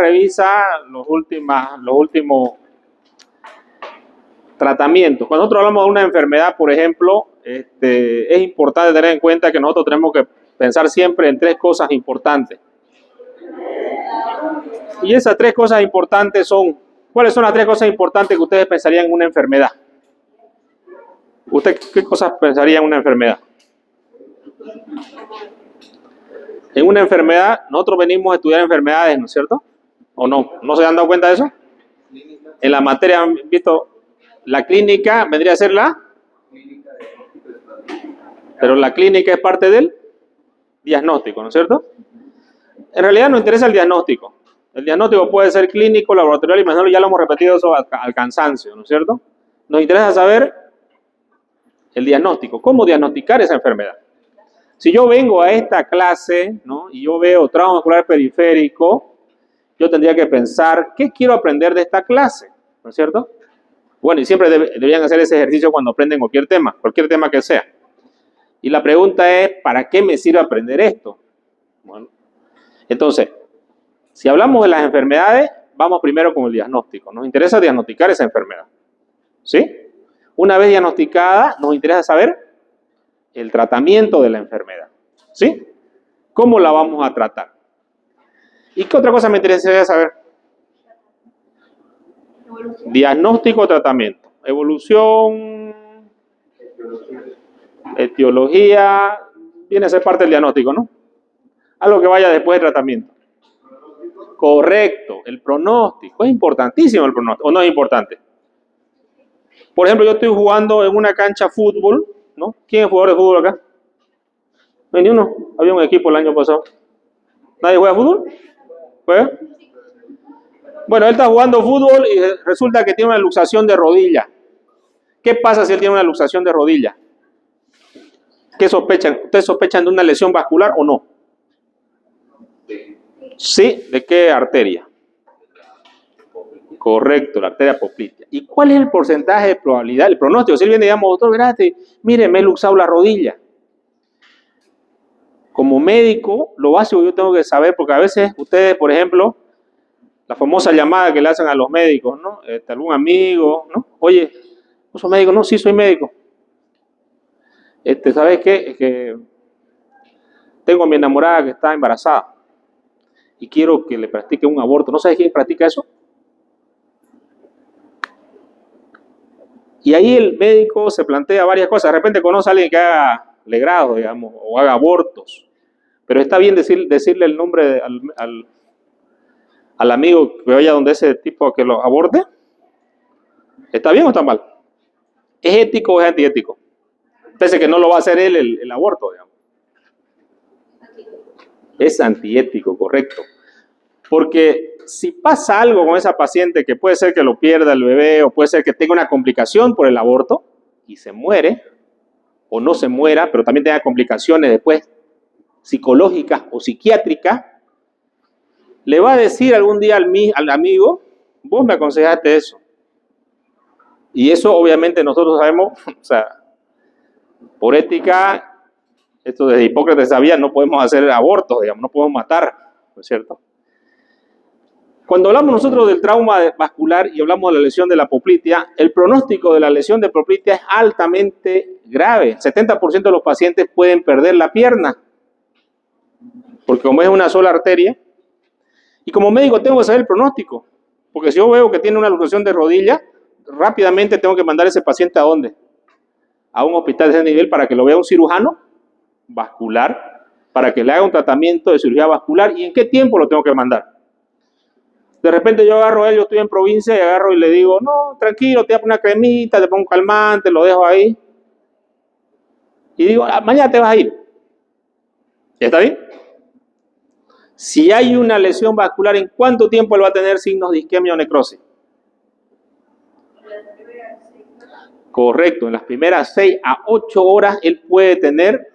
revisa los últimos tratamientos. Cuando nosotros hablamos de una enfermedad, por ejemplo, es importante tener en cuenta que nosotros tenemos que pensar siempre en tres cosas importantes. Y esas tres cosas importantes son, ¿cuáles son las tres cosas importantes que ustedes pensarían en una enfermedad? ¿Usted qué cosas pensaría en una enfermedad? En una enfermedad, nosotros venimos a estudiar enfermedades, ¿no es cierto? ¿O no? ¿No se han dado cuenta de eso? En la materia han visto, la clínica vendría a ser pero la clínica es parte del diagnóstico, ¿no es cierto? En realidad nos interesa el diagnóstico. El diagnóstico puede ser clínico, laboratorial y menor, ya lo hemos repetido eso al cansancio, ¿no es cierto? Nos interesa saber el diagnóstico, cómo diagnosticar esa enfermedad. Si yo vengo a esta clase, ¿no?, y yo veo trauma muscular periférico, yo tendría que pensar, ¿qué quiero aprender de esta clase? ¿No es cierto? Bueno, y siempre deberían hacer ese ejercicio cuando aprenden cualquier tema que sea. Y la pregunta es, ¿para qué me sirve aprender esto? Bueno, entonces, si hablamos de las enfermedades, vamos primero con el diagnóstico. Nos interesa diagnosticar esa enfermedad. ¿Sí? Una vez diagnosticada, nos interesa saber el tratamiento de la enfermedad. ¿Sí? ¿Cómo la vamos a tratar? ¿Y qué otra cosa me interesaría saber? Diagnóstico, tratamiento. Evolución, etiología, viene a ser parte del diagnóstico, ¿no? Algo que vaya después del tratamiento. Correcto, el pronóstico. Es importantísimo el pronóstico, ¿o no es importante? Por ejemplo, yo estoy jugando en una cancha de fútbol, ¿no? ¿Quién es jugador de fútbol acá? No hay ni uno. Había un equipo el año pasado. ¿Nadie juega fútbol? ¿Juega? Bueno, él está jugando fútbol y resulta que tiene una luxación de rodilla. ¿Qué pasa si él tiene una luxación de rodilla? ¿Qué sospechan? ¿Ustedes sospechan de una lesión vascular o no? Sí, ¿de qué arteria? Correcto, la arteria poplitea. ¿Y cuál es el porcentaje de probabilidad, el pronóstico? Si él viene y digamos, doctor, gracias, mire, me he luxado la rodilla. Como médico, lo básico yo tengo que saber, porque a veces ustedes, por ejemplo, la famosa llamada que le hacen a los médicos, ¿no? Algún amigo, ¿no? Oye, ¿no sos médico? No, sí, soy médico. ¿Sabes qué? Es que tengo a mi enamorada que está embarazada y quiero que le practique un aborto. ¿No sabes quién practica eso? Y ahí el médico se plantea varias cosas. De repente conoce a alguien que haga legrado, digamos, o haga abortos. Pero está bien decirle el nombre al amigo que vaya donde ese tipo que lo aborte. ¿Está bien o está mal? ¿Es ético o es antiético? Pese que no lo va a hacer él el aborto, digamos. Es antiético, correcto. Porque si pasa algo con esa paciente, que puede ser que lo pierda el bebé, o puede ser que tenga una complicación por el aborto y se muere, o no se muera, pero también tenga complicaciones después psicológicas o psiquiátricas, le va a decir algún día al amigo, vos me aconsejaste eso. Y eso obviamente nosotros sabemos, o sea, por ética, esto desde Hipócrates sabía, no podemos hacer abortos, digamos, no podemos matar, ¿no es cierto? Cuando hablamos nosotros del trauma vascular y hablamos de la lesión de la poplitea, el pronóstico de la lesión de poplitea es altamente grave. 70% de los pacientes pueden perder la pierna, porque como es una sola arteria, y como médico tengo que saber el pronóstico, porque si yo veo que tiene una luxación de rodilla, rápidamente tengo que mandar a ese paciente ¿a dónde? A un hospital de ese nivel para que lo vea un cirujano vascular, para que le haga un tratamiento de cirugía vascular. ¿Y en qué tiempo lo tengo que mandar? De repente yo agarro a él, yo estoy en provincia y agarro y le digo, no, tranquilo, te voy a poner una cremita, te pongo un calmante, lo dejo ahí. Y digo, mañana te vas a ir. ¿Está bien? Si hay una lesión vascular, ¿en cuánto tiempo él va a tener signos de isquemia o necrosis? Correcto, en las primeras 6 a 8 horas él puede tener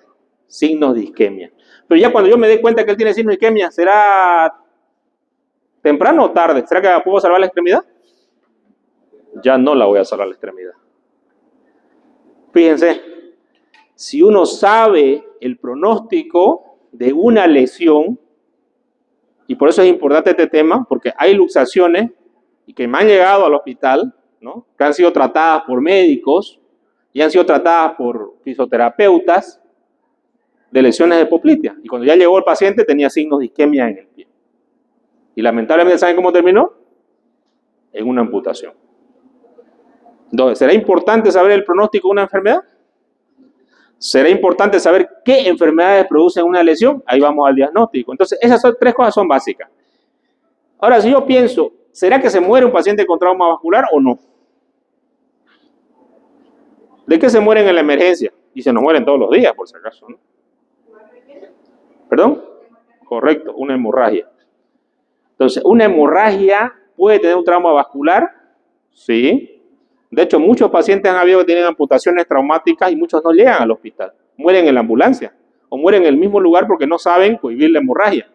signos de isquemia. Pero ya cuando yo me dé cuenta que él tiene signos de isquemia, ¿será temprano o tarde? ¿Será que puedo salvar la extremidad? Ya no la voy a salvar la extremidad. Fíjense, si uno sabe el pronóstico de una lesión, Y por eso es importante este tema, porque hay luxaciones y que me han llegado al hospital, ¿no? Que han sido tratadas por médicos y han sido tratadas por fisioterapeutas de lesiones de poplitea. Y cuando ya llegó el paciente tenía signos de isquemia en el pie. Y lamentablemente, ¿saben cómo terminó? En una amputación. Entonces, ¿será importante saber el pronóstico de una enfermedad? ¿Será importante saber qué enfermedades producen una lesión? Ahí vamos al diagnóstico. Entonces, esas tres cosas son básicas. Ahora, si yo pienso, ¿será que se muere un paciente con trauma vascular o no? ¿De qué se mueren en la emergencia? Y se nos mueren todos los días, por si acaso, ¿no? ¿Perdón? Correcto, una hemorragia. Entonces, ¿una hemorragia puede tener un trauma vascular? Sí. De hecho, muchos pacientes han habido que tienen amputaciones traumáticas y muchos no llegan al hospital. Mueren en la ambulancia o mueren en el mismo lugar porque no saben cohibir la hemorragia.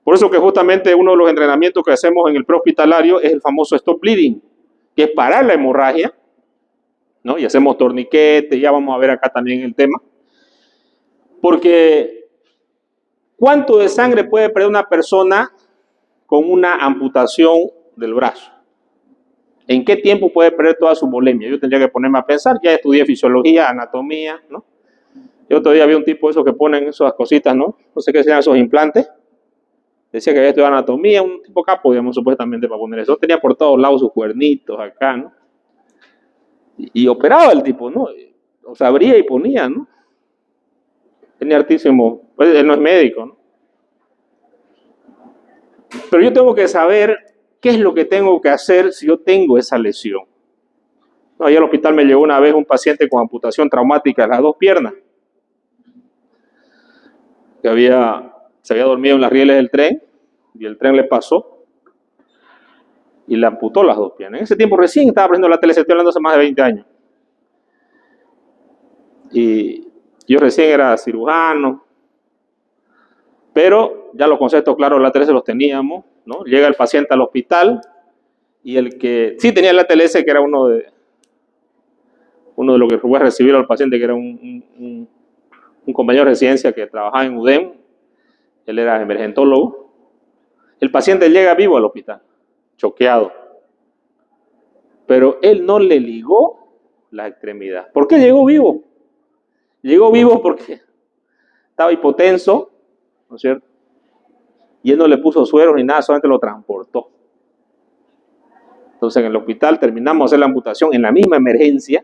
Por eso que justamente uno de los entrenamientos que hacemos en el prehospitalario es el famoso stop bleeding, que es parar la hemorragia, ¿no? Y hacemos torniquetes, ya vamos a ver acá también el tema. Porque, ¿cuánto de sangre puede perder una persona con una amputación del brazo? ¿En qué tiempo puede perder toda su volemia? Yo tendría que ponerme a pensar, ya estudié fisiología, anatomía, ¿no? Yo otro día vi un tipo de esos que ponen esas cositas, ¿no? No sé qué sean esos implantes. Decía que había estudiado anatomía, un tipo capo, digamos, supuestamente para poner eso. Tenía por todos lados sus cuernitos acá, ¿no? Y operaba el tipo, ¿no? O sea, abría y ponía, ¿no? Tenía hartísimo, pues él no es médico, ¿no? Pero yo tengo que saber qué es lo que tengo que hacer si yo tengo esa lesión. No, allá al hospital me llegó una vez un paciente con amputación traumática de las dos piernas, que se había dormido en las rieles del tren y el tren le pasó y le amputó las dos piernas. En ese tiempo recién estaba aprendiendo la tele, estoy hablando hace más de 20 años. Y yo recién era cirujano, pero ya los conceptos claros de la TLS los teníamos, ¿no? Llega el paciente al hospital y el que sí tenía la TLS, que era uno de los que fue a recibir al paciente, que era un compañero de residencia que trabajaba en UDEM, él era emergentólogo. El paciente llega vivo al hospital, choqueado, pero él no le ligó la extremidad. ¿Por qué llegó vivo? Llegó vivo porque estaba hipotenso, ¿no es cierto? Y él no le puso suero ni nada, solamente lo transportó. Entonces en el hospital terminamos de hacer la amputación en la misma emergencia,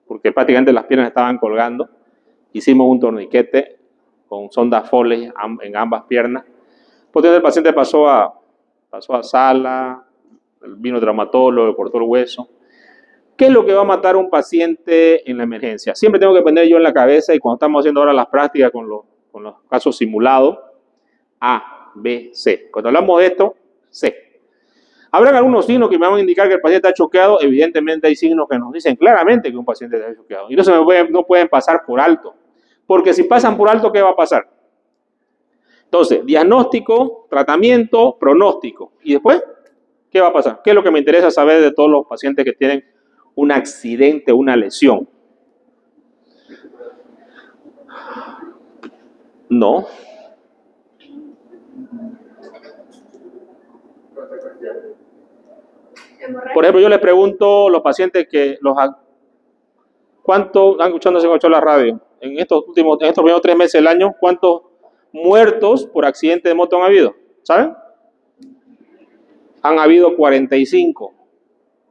porque prácticamente las piernas estaban colgando. Hicimos un torniquete con sondas Foley en ambas piernas. Posteriormente el paciente pasó a sala, vino el traumatólogo, cortó el hueso. ¿Qué es lo que va a matar a un paciente en la emergencia? Siempre tengo que poner yo en la cabeza, y cuando estamos haciendo ahora las prácticas con los casos simulados, A, B, C. Cuando hablamos de esto, C. Habrán algunos signos que me van a indicar que el paciente está choqueado. Evidentemente hay signos que nos dicen claramente que un paciente está choqueado. Y no pueden pasar por alto. Porque si pasan por alto, ¿qué va a pasar? Entonces, diagnóstico, tratamiento, pronóstico. ¿Y después qué va a pasar? ¿Qué es lo que me interesa saber de todos los pacientes que tienen un accidente, una lesión? No. Por ejemplo, yo les pregunto a los pacientes ¿cuántos están escuchando la radio? En estos primeros 3 meses del año, ¿cuántos muertos por accidente de moto han habido? ¿Saben? Han habido 45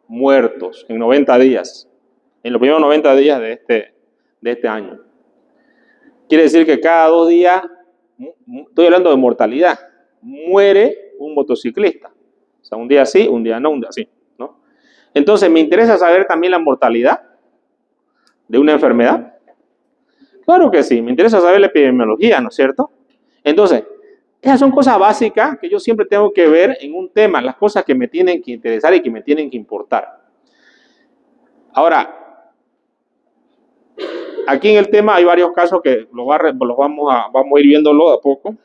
muertos en 90 días. En los primeros 90 días de este año. Quiere decir que cada 2 días, estoy hablando de mortalidad, muere un motociclista. O sea, un día sí, un día no, un día sí, ¿no? Entonces, ¿me interesa saber también la mortalidad de una enfermedad? Claro que sí, me interesa saber la epidemiología, ¿no es cierto? Entonces, esas son cosas básicas que yo siempre tengo que ver en un tema, las cosas que me tienen que interesar y que me tienen que importar. Ahora, aquí en el tema hay varios casos que vamos a ir viéndolo a poco,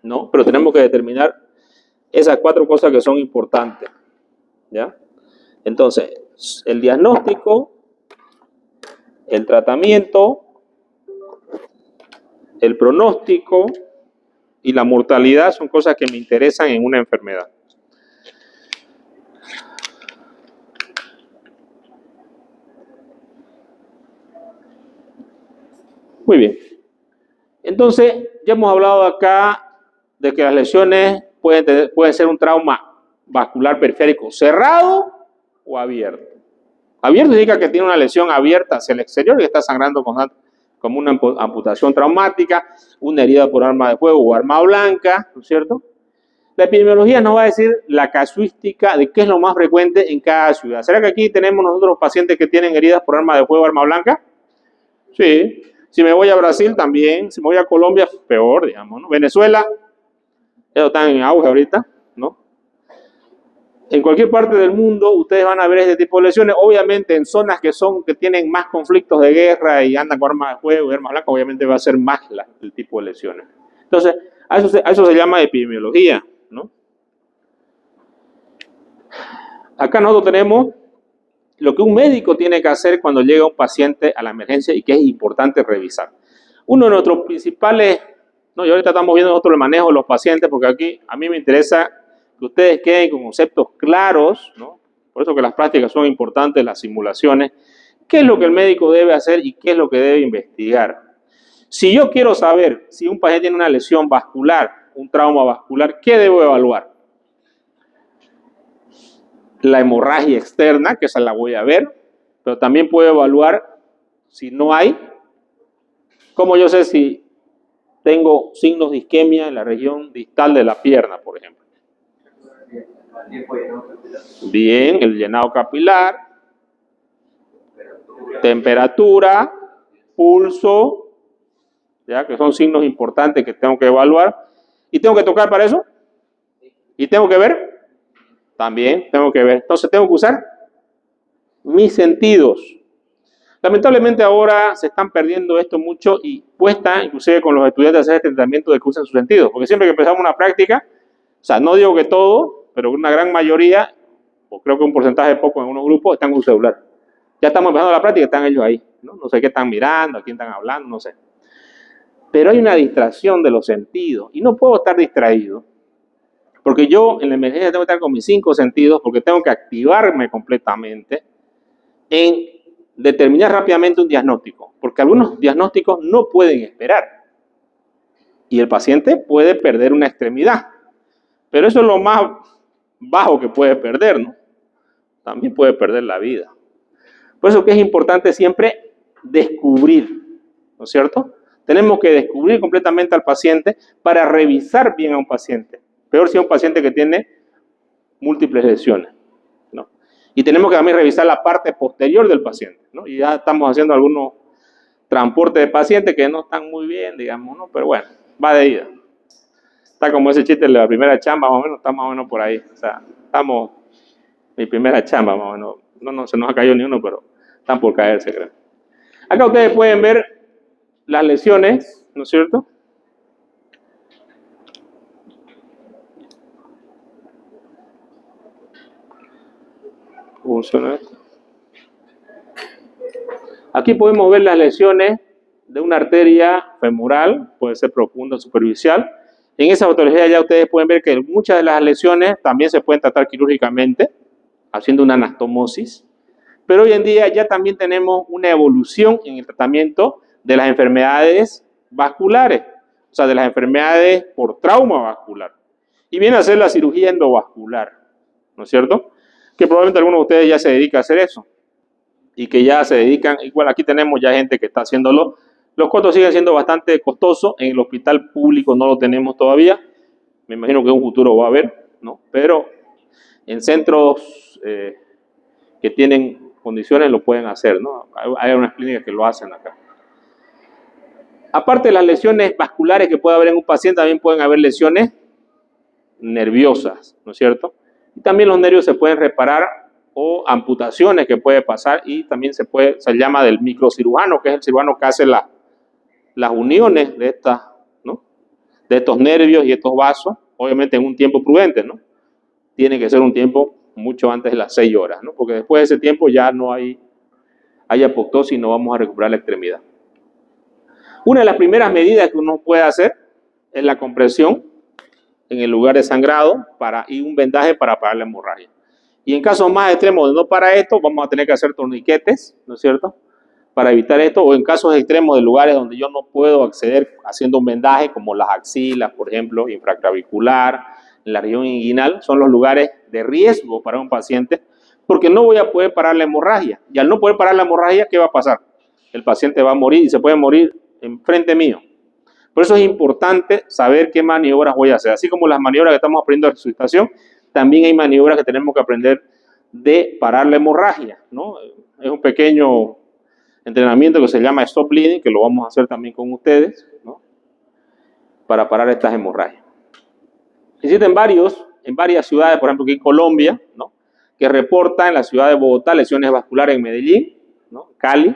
¿no? Pero tenemos que determinar esas 4 cosas que son importantes, ¿ya? Entonces, el diagnóstico, el tratamiento, el pronóstico, y la mortalidad son cosas que me interesan en una enfermedad. Muy bien. Entonces, ya hemos hablado acá de que las lesiones pueden ser un trauma vascular periférico cerrado o abierto. Abierto significa que tiene una lesión abierta hacia el exterior y está sangrando como una amputación traumática, una herida por arma de fuego o arma blanca, ¿no es cierto? La epidemiología nos va a decir la casuística de qué es lo más frecuente en cada ciudad. ¿Será que aquí tenemos nosotros pacientes que tienen heridas por arma de fuego o arma blanca? Sí. Si me voy a Brasil también, si me voy a Colombia, peor, digamos, ¿no? Venezuela, ellos están en auge ahorita, ¿no? En cualquier parte del mundo ustedes van a ver este tipo de lesiones, obviamente en zonas que tienen más conflictos de guerra y andan con armas de fuego y armas blancas, obviamente va a ser más el tipo de lesiones. Entonces, a eso se llama epidemiología, ¿no? Acá nosotros tenemos lo que un médico tiene que hacer cuando llega un paciente a la emergencia y que es importante revisar. Uno de nuestros principales, y ahorita estamos viendo nosotros el manejo de los pacientes, porque aquí a mí me interesa que ustedes queden con conceptos claros, ¿no? Por eso que las prácticas son importantes, las simulaciones. ¿Qué es lo que el médico debe hacer y qué es lo que debe investigar? Si yo quiero saber si un paciente tiene una lesión vascular, un trauma vascular, ¿qué debo evaluar? La hemorragia externa, que esa la voy a ver, pero también puedo evaluar si no hay. ¿Cómo yo sé si tengo signos de isquemia en la región distal de la pierna, por ejemplo? Bien, el llenado capilar, temperatura, pulso, ya que son signos importantes que tengo que evaluar. ¿Y tengo que tocar para eso? ¿Y tengo que ver? También tengo que ver. Entonces tengo que usar mis sentidos. Lamentablemente ahora se están perdiendo esto mucho y cuesta, inclusive con los estudiantes, hacer este tratamiento de que usen sus sentidos. Porque siempre que empezamos una práctica, o sea, no digo que todo, pero una gran mayoría, o creo que un porcentaje poco en unos grupos, están con un celular. Ya estamos empezando la práctica, están ellos ahí. No sé qué están mirando, a quién están hablando, no sé. Pero hay una distracción de los sentidos y no puedo estar distraído. Porque yo en la emergencia tengo que estar con mis 5 sentidos porque tengo que activarme completamente en determinar rápidamente un diagnóstico. Porque algunos diagnósticos no pueden esperar. Y el paciente puede perder una extremidad. Pero eso es lo más bajo que puede perder, ¿no? También puede perder la vida. Por eso que es importante siempre descubrir, ¿no es cierto? Tenemos que descubrir completamente al paciente para revisar bien a un paciente. Peor si es un paciente que tiene múltiples lesiones, ¿no? Y tenemos que también revisar la parte posterior del paciente, ¿no? Y ya estamos haciendo algunos transportes de pacientes que no están muy bien, digamos, ¿no? Pero bueno, va de ida. Está como ese chiste de la primera chamba, más o menos, está más o menos por ahí. O sea, estamos, mi primera chamba, más o menos. No se nos ha caído ni uno, pero están por caerse, creo. Acá ustedes pueden ver las lesiones, ¿no es cierto? Funciona esto. Aquí podemos ver las lesiones de una arteria femoral, puede ser profunda o superficial. En esa fotografía ya ustedes pueden ver que muchas de las lesiones también se pueden tratar quirúrgicamente, haciendo una anastomosis. Pero hoy en día ya también tenemos una evolución en el tratamiento de las enfermedades vasculares, o sea, de las enfermedades por trauma vascular. Y viene a ser la cirugía endovascular, ¿no es cierto? Que probablemente algunos de ustedes ya se dedican a hacer eso. Y que ya se dedican, igual aquí tenemos ya gente que está haciéndolo. Los costos siguen siendo bastante costosos, en el hospital público no lo tenemos todavía. Me imagino que en un futuro va a haber, ¿no? Pero en centros que tienen condiciones lo pueden hacer, ¿no? Hay unas clínicas que lo hacen acá. Aparte de las lesiones vasculares que puede haber en un paciente, también pueden haber lesiones nerviosas, ¿no es cierto? Y también los nervios se pueden reparar o amputaciones que puede pasar y también se llama del microcirujano, que es el cirujano que hace las uniones de ¿no? De estos nervios y estos vasos, obviamente en un tiempo prudente, ¿no? Tiene que ser un tiempo mucho antes de las 6 horas, ¿no? Porque después de ese tiempo ya no hay apoptosis y no vamos a recuperar la extremidad. Una de las primeras medidas que uno puede hacer es la compresión en el lugar de sangrado y un vendaje para parar la hemorragia. Y en casos más extremos donde no para esto, vamos a tener que hacer torniquetes, ¿no es cierto?, para evitar esto, o en casos extremos de lugares donde yo no puedo acceder haciendo un vendaje, como las axilas, por ejemplo, infraclavicular, en la región inguinal, son los lugares de riesgo para un paciente, porque no voy a poder parar la hemorragia. Y al no poder parar la hemorragia, ¿qué va a pasar? El paciente va a morir y se puede morir enfrente mío. Por eso es importante saber qué maniobras voy a hacer. Así como las maniobras que estamos aprendiendo de resucitación, también hay maniobras que tenemos que aprender de parar la hemorragia, ¿no? Es un pequeño entrenamiento que se llama stop bleeding, que lo vamos a hacer también con ustedes, ¿no?, para parar estas hemorragias. Existen en varias ciudades, por ejemplo aquí en Colombia, ¿no?, que reportan en la ciudad de Bogotá lesiones vasculares en Medellín, ¿no?, Cali,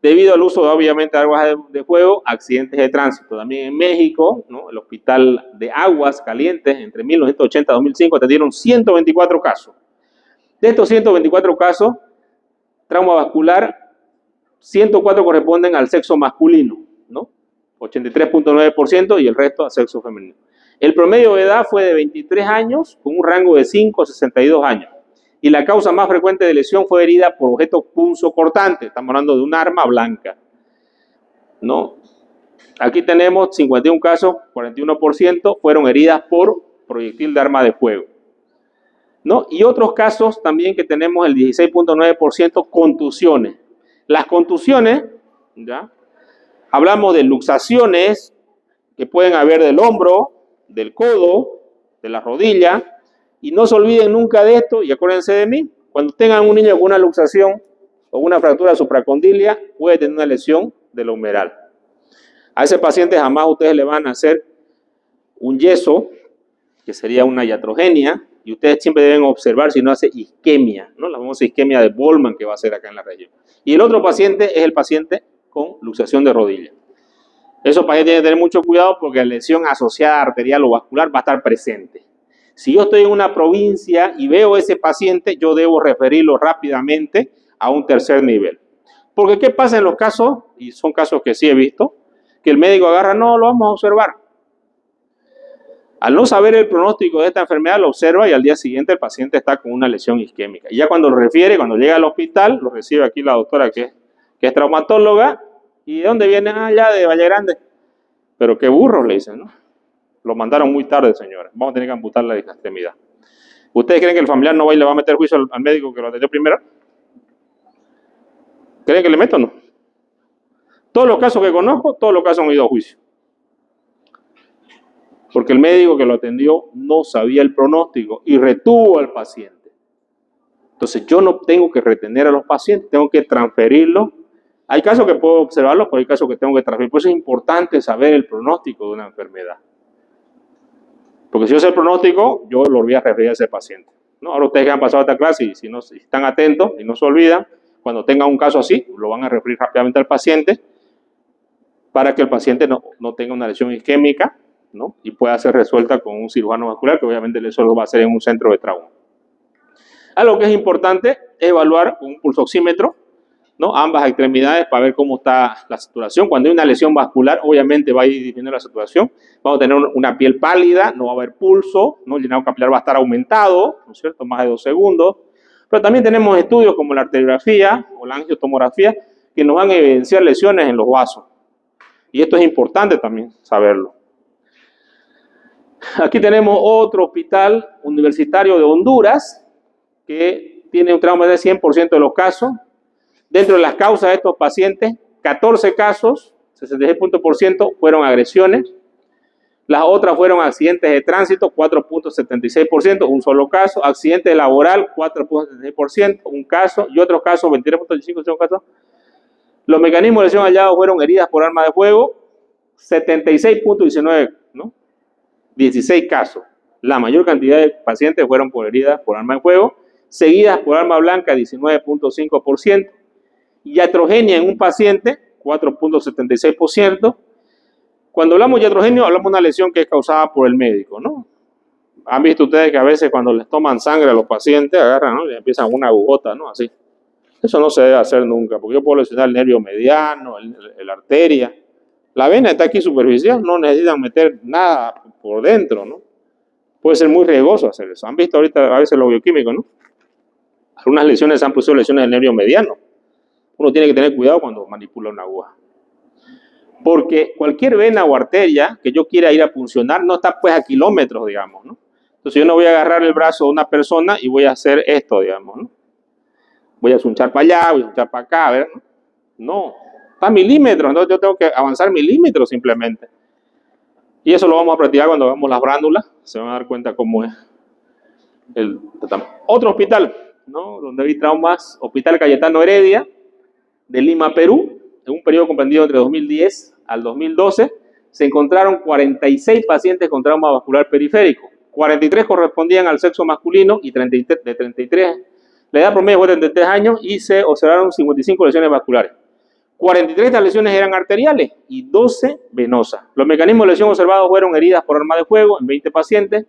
debido al uso de, obviamente, armas de fuego, accidentes de tránsito. También en México, ¿no?, el Hospital de Aguas Calientes, entre 1980 y 2005, atendieron 124 casos. De estos 124 casos, trauma vascular, 104 corresponden al sexo masculino, ¿no?, 83.9%, y el resto al sexo femenino. El promedio de edad fue de 23 años, con un rango de 5 a 62 años. Y la causa más frecuente de lesión fue herida por objeto punzocortante. Estamos hablando de un arma blanca, ¿no? Aquí tenemos 51 casos, 41% fueron heridas por proyectil de arma de fuego, ¿no? Y otros casos también que tenemos, el 16.9%, contusiones. Las contusiones, ¿ya?, hablamos de luxaciones que pueden haber del hombro, del codo, de la rodilla, y no se olviden nunca de esto, y acuérdense de mí, cuando tengan un niño con una luxación o una fractura supracondilia, puede tener una lesión del humeral. A ese paciente jamás ustedes le van a hacer un yeso, que sería una iatrogenia, y ustedes siempre deben observar si no hace isquemia, ¿no?, la famosa isquemia de Bollmann que va a hacer acá en la región. Y el otro paciente es el paciente con luxación de rodilla. Esos pacientes tienen que tener mucho cuidado porque la lesión asociada arterial o vascular va a estar presente. Si yo estoy en una provincia y veo ese paciente, yo debo referirlo rápidamente a un tercer nivel. Porque ¿qué pasa en los casos? Y son casos que sí he visto, que el médico agarra, no, lo vamos a observar. Al no saber el pronóstico de esta enfermedad, lo observa y al día siguiente el paciente está con una lesión isquémica. Y ya cuando lo refiere, cuando llega al hospital, lo recibe aquí la doctora que es traumatóloga. ¿Y de dónde viene? Ah, ya de Valle Grande. Pero qué burros, le dicen, ¿no? Lo mandaron muy tarde, señores. Vamos a tener que amputar la extremidad. ¿Ustedes creen que el familiar no va y le va a meter juicio al médico que lo atendió primero? ¿Creen que le meto o no? Todos los casos que conozco, todos los casos han ido a juicio. Porque el médico que lo atendió no sabía el pronóstico y retuvo al paciente. Entonces yo no tengo que retener a los pacientes, tengo que transferirlos. Hay casos que puedo observarlos, pero hay casos que tengo que transferir. Por eso es importante saber el pronóstico de una enfermedad. Porque si yo sé el pronóstico, yo lo voy a referir a ese paciente, ¿no? Ahora ustedes que han pasado esta clase y si están atentos y no se olvidan, cuando tengan un caso así, lo van a referir rápidamente al paciente para que el paciente no tenga una lesión isquémica, ¿no?, y pueda ser resuelta con un cirujano vascular, que obviamente eso lo va a hacer en un centro de trauma. Algo que es importante es evaluar con un pulsoxímetro, ¿no?, ambas extremidades para ver cómo está la saturación. Cuando hay una lesión vascular, obviamente va a ir disminuyendo la saturación. Vamos a tener una piel pálida, no va a haber pulso, ¿no?, el llenado capilar va a estar aumentado, ¿no es cierto?, más de 2 segundos. Pero también tenemos estudios como la arteriografía o la angiotomografía que nos van a evidenciar lesiones en los vasos. Y esto es importante también saberlo. Aquí tenemos otro hospital universitario de Honduras que tiene un trauma de 100% de los casos. Dentro de las causas de estos pacientes, 14 casos, 66% fueron agresiones. Las otras fueron accidentes de tránsito, 4.76%, un solo caso. Accidente laboral, 4.76%, un caso. Y otros casos, 23.85%, casos. Los mecanismos de lesión hallados fueron heridas por arma de fuego, 76.19%, ¿no? 16 casos. La mayor cantidad de pacientes fueron por heridas por arma de fuego, seguidas por arma blanca, 19.5%. Iatrogenia en un paciente, 4.76%. Cuando hablamos de iatrogenio, hablamos de una lesión que es causada por el médico, ¿no? Han visto ustedes que a veces cuando les toman sangre a los pacientes, agarran, ¿no?, y empiezan una agujota, ¿no?, así. Eso no se debe hacer nunca, porque yo puedo lesionar el nervio mediano, la arteria, La vena está aquí superficial, no necesitan meter nada por dentro, ¿no? Puede ser muy riesgoso hacer eso. Han visto ahorita a veces los bioquímicos, ¿no? Algunas lesiones han producido lesiones del nervio mediano. Uno tiene que tener cuidado cuando manipula una aguja. Porque cualquier vena o arteria que yo quiera ir a puncionar no está pues a kilómetros, digamos, ¿no? Entonces yo no voy a agarrar el brazo de una persona y voy a hacer esto, digamos, ¿no? Voy a zunchar para allá, voy a zunchar para acá, a ver, ¿no? No, está a milímetros, entonces yo tengo que avanzar milímetros simplemente. Y eso lo vamos a practicar cuando hagamos las brándulas, se van a dar cuenta cómo es el tratamiento. Otro hospital, ¿no? Donde vi traumas, Hospital Cayetano Heredia, de Lima, Perú, en un periodo comprendido entre 2010 al 2012, se encontraron 46 pacientes con trauma vascular periférico. 43 correspondían al sexo masculino y 33, la edad promedio fue de 33 años y se observaron 55 lesiones vasculares. 43 de estas lesiones eran arteriales y 12 venosas. Los mecanismos de lesión observados fueron heridas por arma de fuego en 20 pacientes,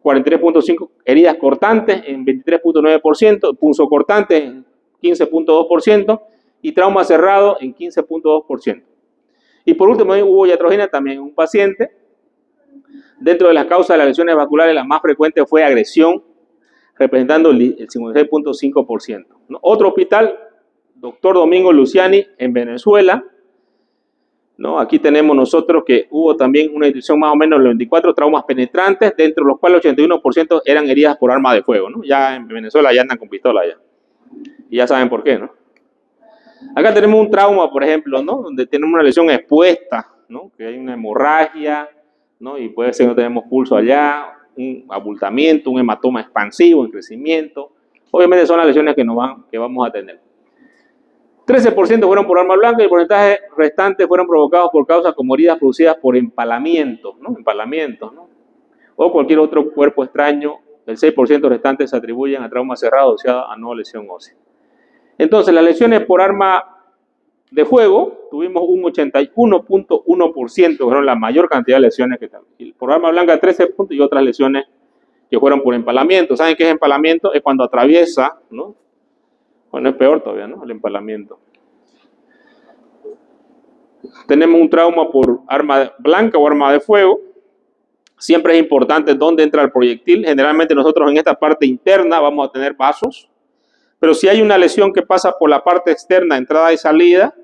43.5 heridas cortantes en 23.9%, punzocortantes en 15.2%, y trauma cerrado en 15.2%. Y por último, hubo iatrogenia también en un paciente. Dentro de las causas de las lesiones vasculares, la más frecuente fue agresión, representando el 56.5%. ¿No? Otro hospital, Dr. Domingo Luciani, en Venezuela. ¿No? Aquí tenemos nosotros que hubo también una descripción más o menos de 24 traumas penetrantes, dentro de los cuales 81% eran heridas por arma de fuego, ¿no? Ya en Venezuela ya andan con pistola ya. Y ya saben por qué, ¿no? Acá tenemos un trauma, por ejemplo, ¿no? Donde tenemos una lesión expuesta, ¿no? Que hay una hemorragia, ¿no? Y puede ser que no tenemos pulso allá, un abultamiento, un hematoma expansivo en crecimiento. Obviamente son las lesiones que vamos a tener. 13% fueron por arma blanca y el porcentaje restante fueron provocados por causas como heridas producidas por empalamientos, ¿no? Empalamientos, ¿no? O cualquier otro cuerpo extraño. El 6% restante se atribuyen a trauma cerrado asociado a no lesión ósea. Entonces, las lesiones por arma de fuego, tuvimos un 81.1%, que fueron la mayor cantidad de lesiones que tal. Y por arma blanca 13 puntos y otras lesiones que fueron por empalamiento. ¿Saben qué es empalamiento? Es cuando atraviesa, ¿no? Bueno, es peor todavía, ¿no? El empalamiento. Tenemos un trauma por arma blanca o arma de fuego. Siempre es importante dónde entra el proyectil. Generalmente nosotros en esta parte interna vamos a tener vasos. Pero si hay una lesión que pasa por la parte externa, entrada y salida,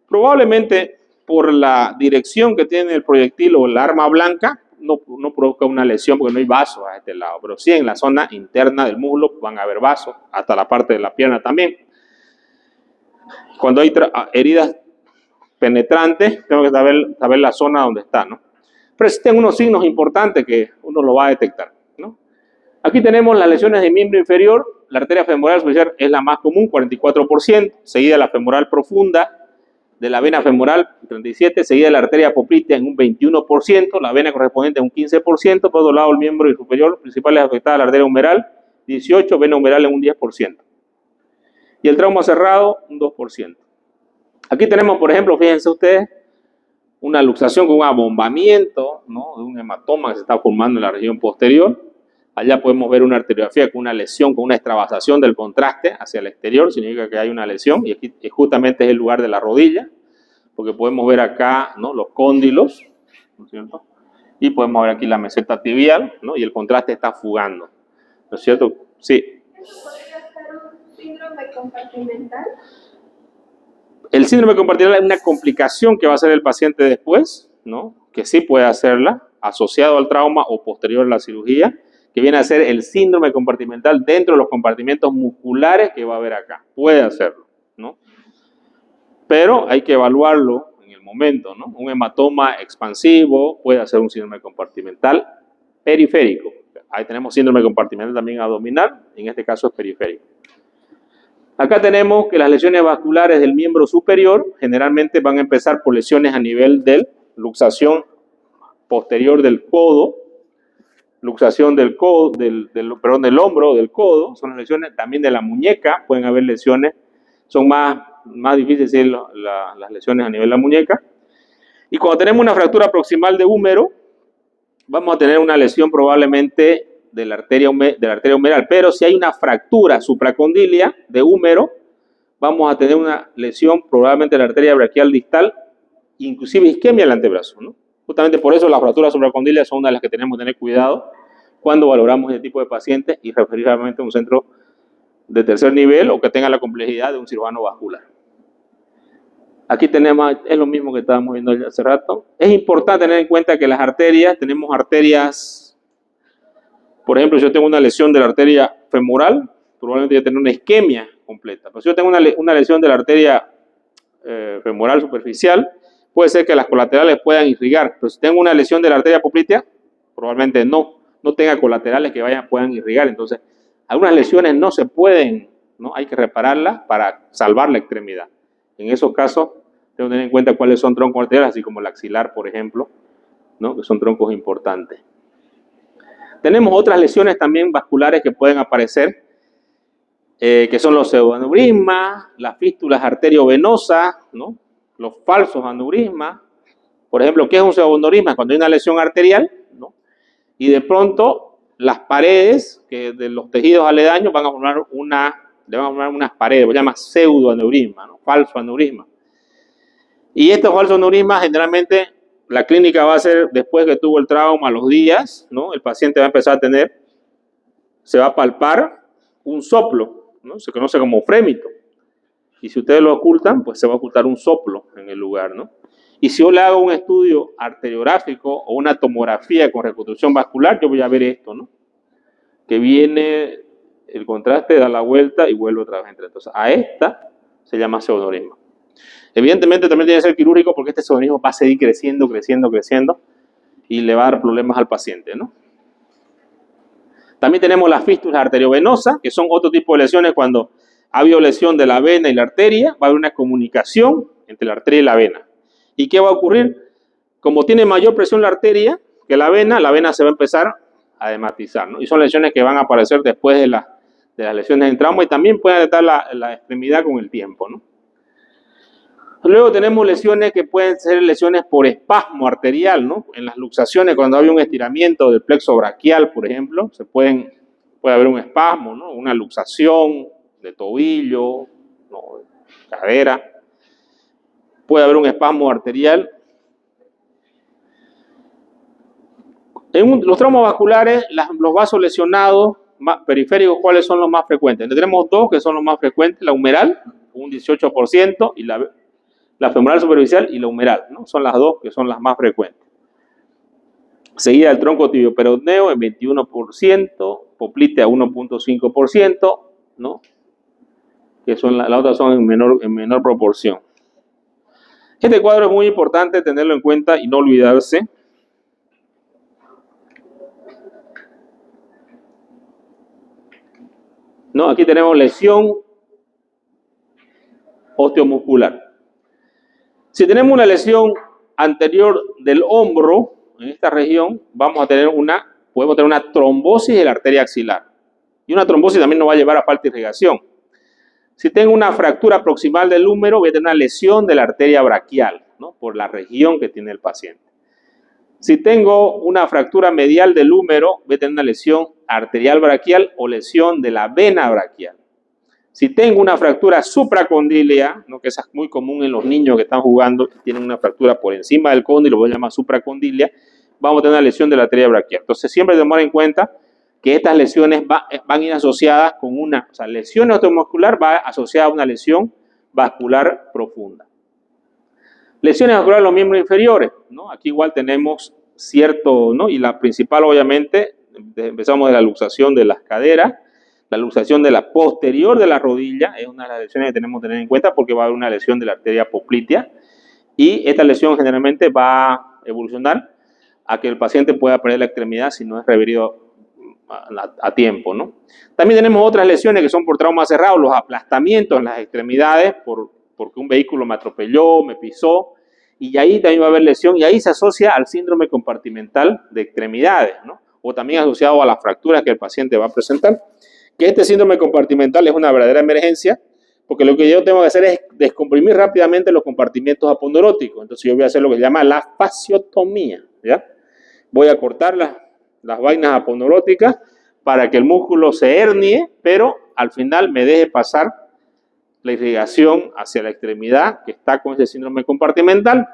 probablemente por la dirección que tiene el proyectil o el arma blanca, no provoca una lesión porque no hay vasos a este lado. Pero sí en la zona interna del muslo van a haber vasos, hasta la parte de la pierna también. Cuando hay heridas penetrantes, tengo que saber la zona donde está, ¿no? Pero existen unos signos importantes que uno lo va a detectar, ¿no? Aquí tenemos las lesiones de miembro inferior. La arteria femoral superficial es la más común, 44%, seguida de la femoral profunda, de la vena femoral, 37%, seguida de la arteria poplitea en un 21%, la vena correspondiente en un 15%, por otro lado el miembro superior, principal es afectada la arteria humeral, 18%, vena humeral en un 10%. Y el trauma cerrado, un 2%. Aquí tenemos, por ejemplo, fíjense ustedes, una luxación con un abombamiento, ¿no? De un hematoma que se está formando en la región posterior. Allá podemos ver una arteriografía con una lesión, con una extravasación del contraste hacia el exterior, significa que hay una lesión, y aquí justamente es el lugar de la rodilla, porque podemos ver acá, ¿no? Los cóndilos, ¿no es cierto? Y podemos ver aquí la meseta tibial, ¿no? Y el contraste está fugando, ¿no es cierto? Sí. ¿Podría ser un síndrome compartimental? El síndrome compartimental es una complicación que va a hacer el paciente después, ¿no? Que sí puede hacerla, asociado al trauma o posterior a la cirugía, que viene a ser el síndrome compartimental dentro de los compartimentos musculares que va a haber acá. Puede hacerlo, ¿no? Pero hay que evaluarlo en el momento, ¿no? Un hematoma expansivo puede hacer un síndrome compartimental periférico. Ahí tenemos síndrome compartimental también abdominal, en este caso es periférico. Acá tenemos que las lesiones vasculares del miembro superior generalmente van a empezar por lesiones a nivel de luxación posterior del codo, luxación del codo, del hombro, del codo, son las lesiones también de la muñeca, pueden haber lesiones, son más difíciles decir las lesiones a nivel de la muñeca. Y cuando tenemos una fractura proximal de húmero, vamos a tener una lesión probablemente de la arteria humeral, pero si hay una fractura supracondilia de húmero, vamos a tener una lesión probablemente de la arteria braquial distal inclusive isquemia del antebrazo, ¿no? Justamente por eso las fracturas supracondilias son una de las que tenemos que tener cuidado cuando valoramos este tipo de pacientes y referir realmente a un centro de tercer nivel o que tenga la complejidad de un cirujano vascular. Aquí tenemos, es lo mismo que estábamos viendo hace rato. Es importante tener en cuenta que las arterias, tenemos arterias, por ejemplo, si yo tengo una lesión de la arteria femoral, probablemente voy a tener una isquemia completa. Pero si yo tengo una lesión de la arteria femoral superficial, puede ser que las colaterales puedan irrigar. Pero si tengo una lesión de la arteria poplitea, probablemente no tenga colaterales que puedan irrigar. Entonces, algunas lesiones no se pueden, ¿no? Hay que repararlas para salvar la extremidad. En esos casos, tengo que tener en cuenta cuáles son troncos arteriales, así como el axilar, por ejemplo, ¿no? Que son troncos importantes. Tenemos otras lesiones también vasculares que pueden aparecer, que son los pseudoaneurismas, las fístulas arteriovenosas, ¿no? Los falsos aneurismas. Por ejemplo, ¿qué es un pseudoaneurisma? Cuando hay una lesión arterial, ¿no? Y de pronto las paredes de los tejidos aledaños van a formar unas paredes, se llama pseudoaneurisma, ¿no? Falso aneurisma. Y estos falsos aneurismas generalmente la clínica va a ser después que tuvo el trauma, a los días, ¿no? El paciente va a empezar a se va a palpar un soplo, ¿no? Se conoce como frémito. Y si ustedes lo ocultan, pues se va a ocultar un soplo en el lugar, ¿no? Y si yo le hago un estudio arteriográfico o una tomografía con reconstrucción vascular, yo voy a ver esto, ¿no? Que viene el contraste, da la vuelta y vuelve otra vez. Entonces, a esta se llama pseudoaneurisma. Evidentemente también tiene que ser quirúrgico porque este pseudoaneurisma va a seguir creciendo y le va a dar problemas al paciente, ¿no? También tenemos las fístulas arteriovenosas, que son otro tipo de lesiones cuando ha habido lesión de la vena y la arteria, va a haber una comunicación entre la arteria y la vena. ¿Y qué va a ocurrir? Como tiene mayor presión la arteria que la vena se va a empezar a hematizar, ¿no? Y son lesiones que van a aparecer después de las lesiones en trauma y también pueden afectar la extremidad con el tiempo, ¿no? Luego tenemos lesiones que pueden ser lesiones por espasmo arterial, ¿no? En las luxaciones, cuando hay un estiramiento del plexo braquial, por ejemplo, puede haber un espasmo, ¿no? Una luxación de tobillo, ¿no? Cadera. Puede haber un espasmo arterial. En los traumas vasculares, los vasos lesionados periféricos, ¿cuáles son los más frecuentes? Tenemos dos que son los más frecuentes, la humeral, un 18%, y la femoral superficial y la humeral, ¿no? Son las dos que son las más frecuentes. Seguida el tronco tibioperoneo en 21%, poplitea 1.5%, ¿no? Que son las otras son en menor proporción. Este cuadro es muy importante tenerlo en cuenta y no olvidarse. ¿No? Aquí tenemos lesión osteomuscular. Si tenemos una lesión anterior del hombro, en esta región, podemos tener una trombosis de la arteria axilar. Y una trombosis también nos va a llevar a falta de irrigación. Si tengo una fractura proximal del húmero, voy a tener una lesión de la arteria braquial, ¿no? Por la región que tiene el paciente. Si tengo una fractura medial del húmero, voy a tener una lesión arterial braquial o lesión de la vena braquial. Si tengo una fractura supracondilia, ¿no? Que esa es muy común en los niños que están jugando, que tienen una fractura por encima del cóndilo, lo voy a llamar supracondilia, vamos a tener una lesión de la arteria braquial. Entonces siempre tomar en cuenta que estas lesiones van a ir asociadas con lesión osteomuscular va asociada a una lesión vascular profunda. Lesiones vasculares de los miembros inferiores, ¿no? Aquí igual tenemos cierto, ¿no? Y la principal obviamente, empezamos de la luxación de las caderas, la luxación de la posterior de la rodilla, es una de las lesiones que tenemos que tener en cuenta porque va a haber una lesión de la arteria poplitea y esta lesión generalmente va a evolucionar a que el paciente pueda perder la extremidad si no es reverido a tiempo, ¿no? También tenemos otras lesiones que son por trauma cerrado, los aplastamientos en las extremidades porque un vehículo me atropelló, me pisó, y ahí también va a haber lesión, y ahí se asocia al síndrome compartimental de extremidades, ¿no? O también asociado a las fracturas que el paciente va a presentar. Que este síndrome compartimental es una verdadera emergencia, porque lo que yo tengo que hacer es descomprimir rápidamente los compartimentos aponeuróticos. Entonces yo voy a hacer lo que se llama la fasciotomía, ¿ya? Voy a cortar las vainas aponeuróticas para que el músculo se hernie, pero al final me deje pasar la irrigación hacia la extremidad que está con ese síndrome compartimental.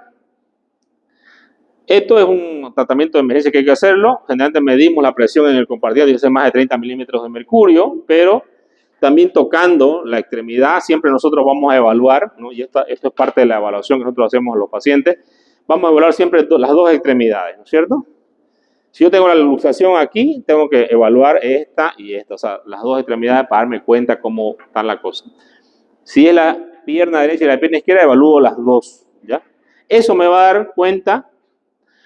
Esto es un tratamiento de emergencia que hay que hacerlo. Generalmente medimos la presión en el compartido y es más de 30 milímetros de mercurio, pero también tocando la extremidad, siempre nosotros vamos a evaluar, ¿no? Y esto es parte de la evaluación que nosotros hacemos a los pacientes, vamos a evaluar siempre las dos extremidades, ¿no es cierto? Si yo tengo la luxación aquí, tengo que evaluar esta y esta, o sea, las dos extremidades para darme cuenta cómo está la cosa. Si es la pierna derecha y la pierna izquierda, evalúo las dos, ¿ya? Eso me va a dar cuenta,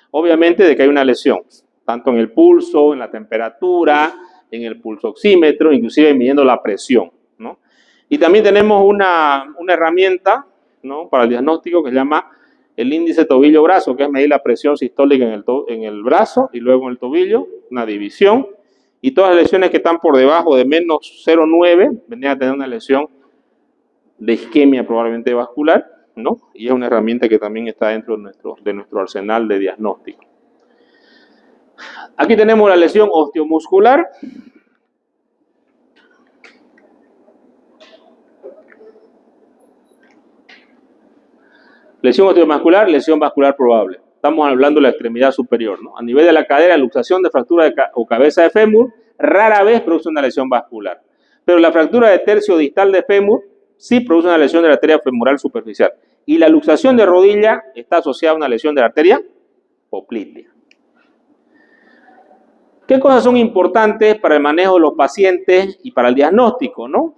obviamente, de que hay una lesión, tanto en el pulso, en la temperatura, en el pulso oxímetro, inclusive midiendo la presión, ¿no? Y también tenemos una herramienta, ¿no?, para el diagnóstico que se llama el índice tobillo-brazo, que es medir la presión sistólica en el brazo y luego en el tobillo, una división, y todas las lesiones que están por debajo de menos 0,9 vendrían a tener una lesión de isquemia probablemente vascular, ¿no? Y es una herramienta que también está dentro de nuestro arsenal de diagnóstico. Aquí tenemos la lesión osteomuscular. Lesión osteomuscular, lesión vascular probable. Estamos hablando de la extremidad superior, ¿no? A nivel de la cadera, luxación de fractura o cabeza de fémur rara vez produce una lesión vascular. Pero la fractura de tercio distal de fémur sí produce una lesión de la arteria femoral superficial. Y la luxación de rodilla está asociada a una lesión de la arteria poplitea. ¿Qué cosas son importantes para el manejo de los pacientes y para el diagnóstico, no?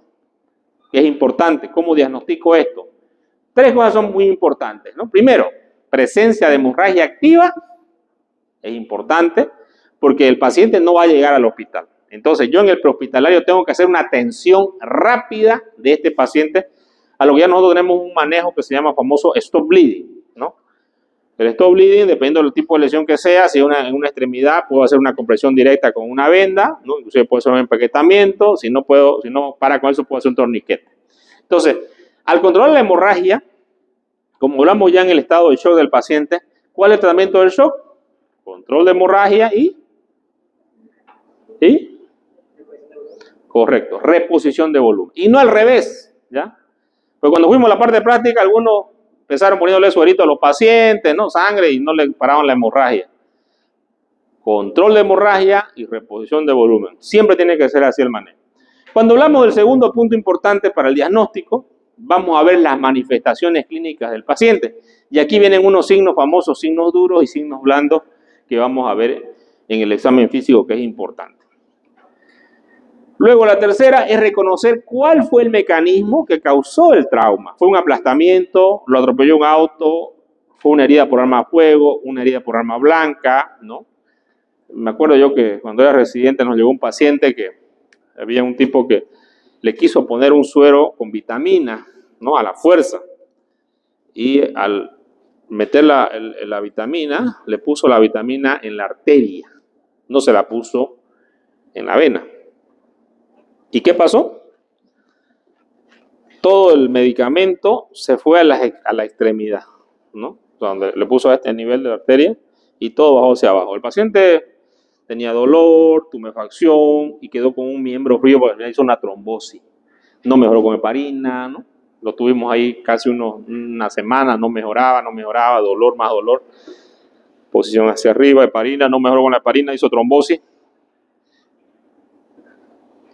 Es importante, ¿cómo diagnostico esto? Tres cosas son muy importantes, ¿no? Primero, presencia de hemorragia activa, es importante, porque el paciente no va a llegar al hospital. Entonces, yo en el prehospitalario tengo que hacer una atención rápida de este paciente, a lo que ya nosotros tenemos un manejo que se llama famoso stop bleeding, ¿no? El stop bleeding, dependiendo del tipo de lesión que sea, si es en una extremidad, puedo hacer una compresión directa con una venda, ¿no? Inclusive puedo hacer un empaquetamiento, si no para con eso, puedo hacer un torniquete. Entonces, al controlar la hemorragia, como hablamos ya en el estado de shock del paciente, ¿cuál es el tratamiento del shock? Control de hemorragia y correcto, reposición de volumen. Y no al revés, ¿ya? Pues cuando fuimos a la parte práctica, algunos empezaron poniéndole suerito a los pacientes, ¿no? Sangre, y no le paraban la hemorragia. Control de hemorragia y reposición de volumen. Siempre tiene que ser así el manejo. Cuando hablamos del segundo punto importante para el diagnóstico, vamos a ver las manifestaciones clínicas del paciente. Y aquí vienen unos signos famosos, signos duros y signos blandos, que vamos a ver en el examen físico, que es importante. Luego, la tercera es reconocer cuál fue el mecanismo que causó el trauma. ¿Fue un aplastamiento? ¿Lo atropelló un auto? ¿Fue una herida por arma de fuego? ¿Una herida por arma blanca? ¿No? Me acuerdo yo que cuando era residente nos llegó un paciente que había un tipo que le quiso poner un suero con vitamina, ¿no?, a la fuerza. Y al meter la vitamina, le puso la vitamina en la arteria. No se la puso en la vena. ¿Y qué pasó? Todo el medicamento se fue a la extremidad, ¿no? Donde le puso a este nivel de la arteria y todo bajó hacia abajo. El paciente tenía dolor, tumefacción y quedó con un miembro frío porque hizo una trombosis. No mejoró con heparina, ¿no? Lo tuvimos ahí casi una semana, no mejoraba, dolor, más dolor. Posición hacia arriba, heparina, no mejoró con la heparina, hizo trombosis.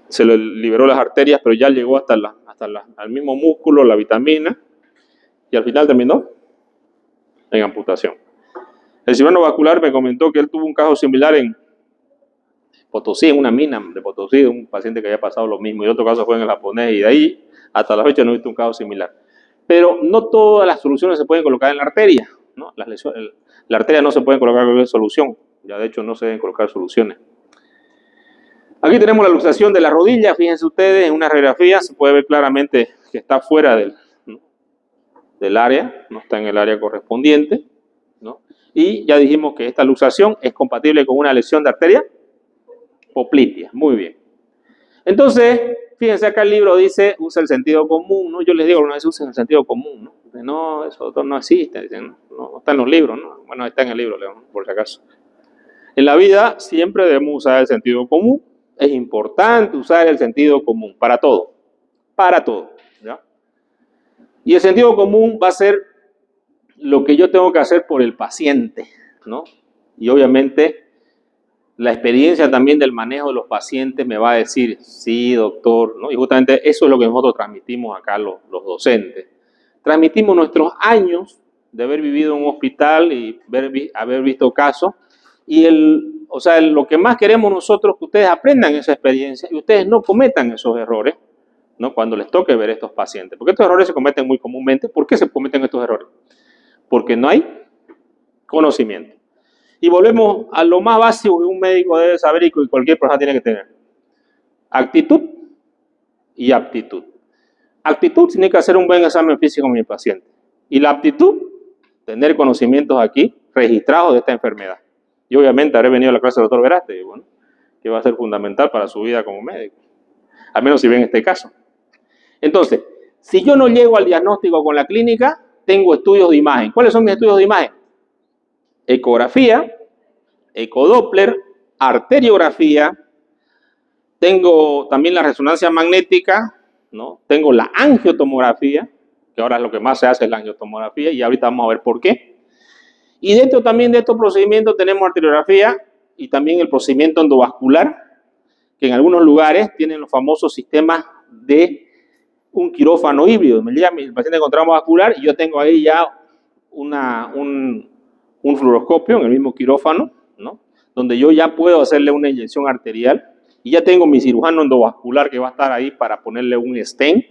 Se le liberó las arterias, pero ya llegó hasta al mismo músculo, la vitamina, y al final terminó en amputación. El cirujano vascular me comentó que él tuvo un caso similar en Potosí, en una mina de Potosí, de un paciente que había pasado lo mismo, y otro caso fue en el japonés, y de ahí hasta la fecha no he visto un caso similar. Pero no todas las soluciones se pueden colocar en la arteria, ¿no? La arteria no se puede colocar cualquier solución, ya de hecho no se deben colocar soluciones. Aquí tenemos la luxación de la rodilla, fíjense ustedes, en una radiografía se puede ver claramente que está fuera del área, no está en el área correspondiente, ¿no? Y ya dijimos que esta luxación es compatible con una lesión de arteria poplitea. Muy bien. Entonces, fíjense acá el libro dice, usa el sentido común, ¿no? Yo les digo, una vez usen el sentido común, ¿no? No, eso no existe, dicen, no está en los libros, ¿no? Bueno, está en el libro, León, por si acaso. En la vida siempre debemos usar el sentido común. Es importante usar el sentido común para todo, ¿ya? Y el sentido común va a ser lo que yo tengo que hacer por el paciente, ¿no? Y obviamente la experiencia también del manejo de los pacientes me va a decir, sí, doctor, ¿no? Y justamente eso es lo que nosotros transmitimos acá los docentes. Transmitimos nuestros años de haber vivido en un hospital y haber visto casos. Y lo que más queremos nosotros es que ustedes aprendan esa experiencia y ustedes no cometan esos errores, ¿no? Cuando les toque ver estos pacientes. Porque estos errores se cometen muy comúnmente. ¿Por qué se cometen estos errores? Porque no hay conocimiento. Y volvemos a lo más básico que un médico debe saber y que cualquier persona tiene que tener. Actitud y aptitud. Actitud significa hacer un buen examen físico con mi paciente. Y la aptitud, tener conocimientos aquí registrados de esta enfermedad. Y obviamente habré venido a la clase del doctor Veraste, bueno, que va a ser fundamental para su vida como médico. Al menos si ven este caso. Entonces, si yo no llego al diagnóstico con la clínica, tengo estudios de imagen. ¿Cuáles son mis estudios de imagen? Ecografía, ecodoppler, arteriografía, tengo también la resonancia magnética, ¿no? Tengo la angiotomografía, que ahora es lo que más se hace es la angiotomografía, y ahorita vamos a ver por qué. Y dentro también de estos procedimientos tenemos arteriografía y también el procedimiento endovascular, que en algunos lugares tienen los famosos sistemas de un quirófano híbrido. Me llega mi paciente con trauma vascular y yo tengo ahí ya un fluoroscopio en el mismo quirófano, ¿no? Donde yo ya puedo hacerle una inyección arterial y ya tengo mi cirujano endovascular que va a estar ahí para ponerle un stent,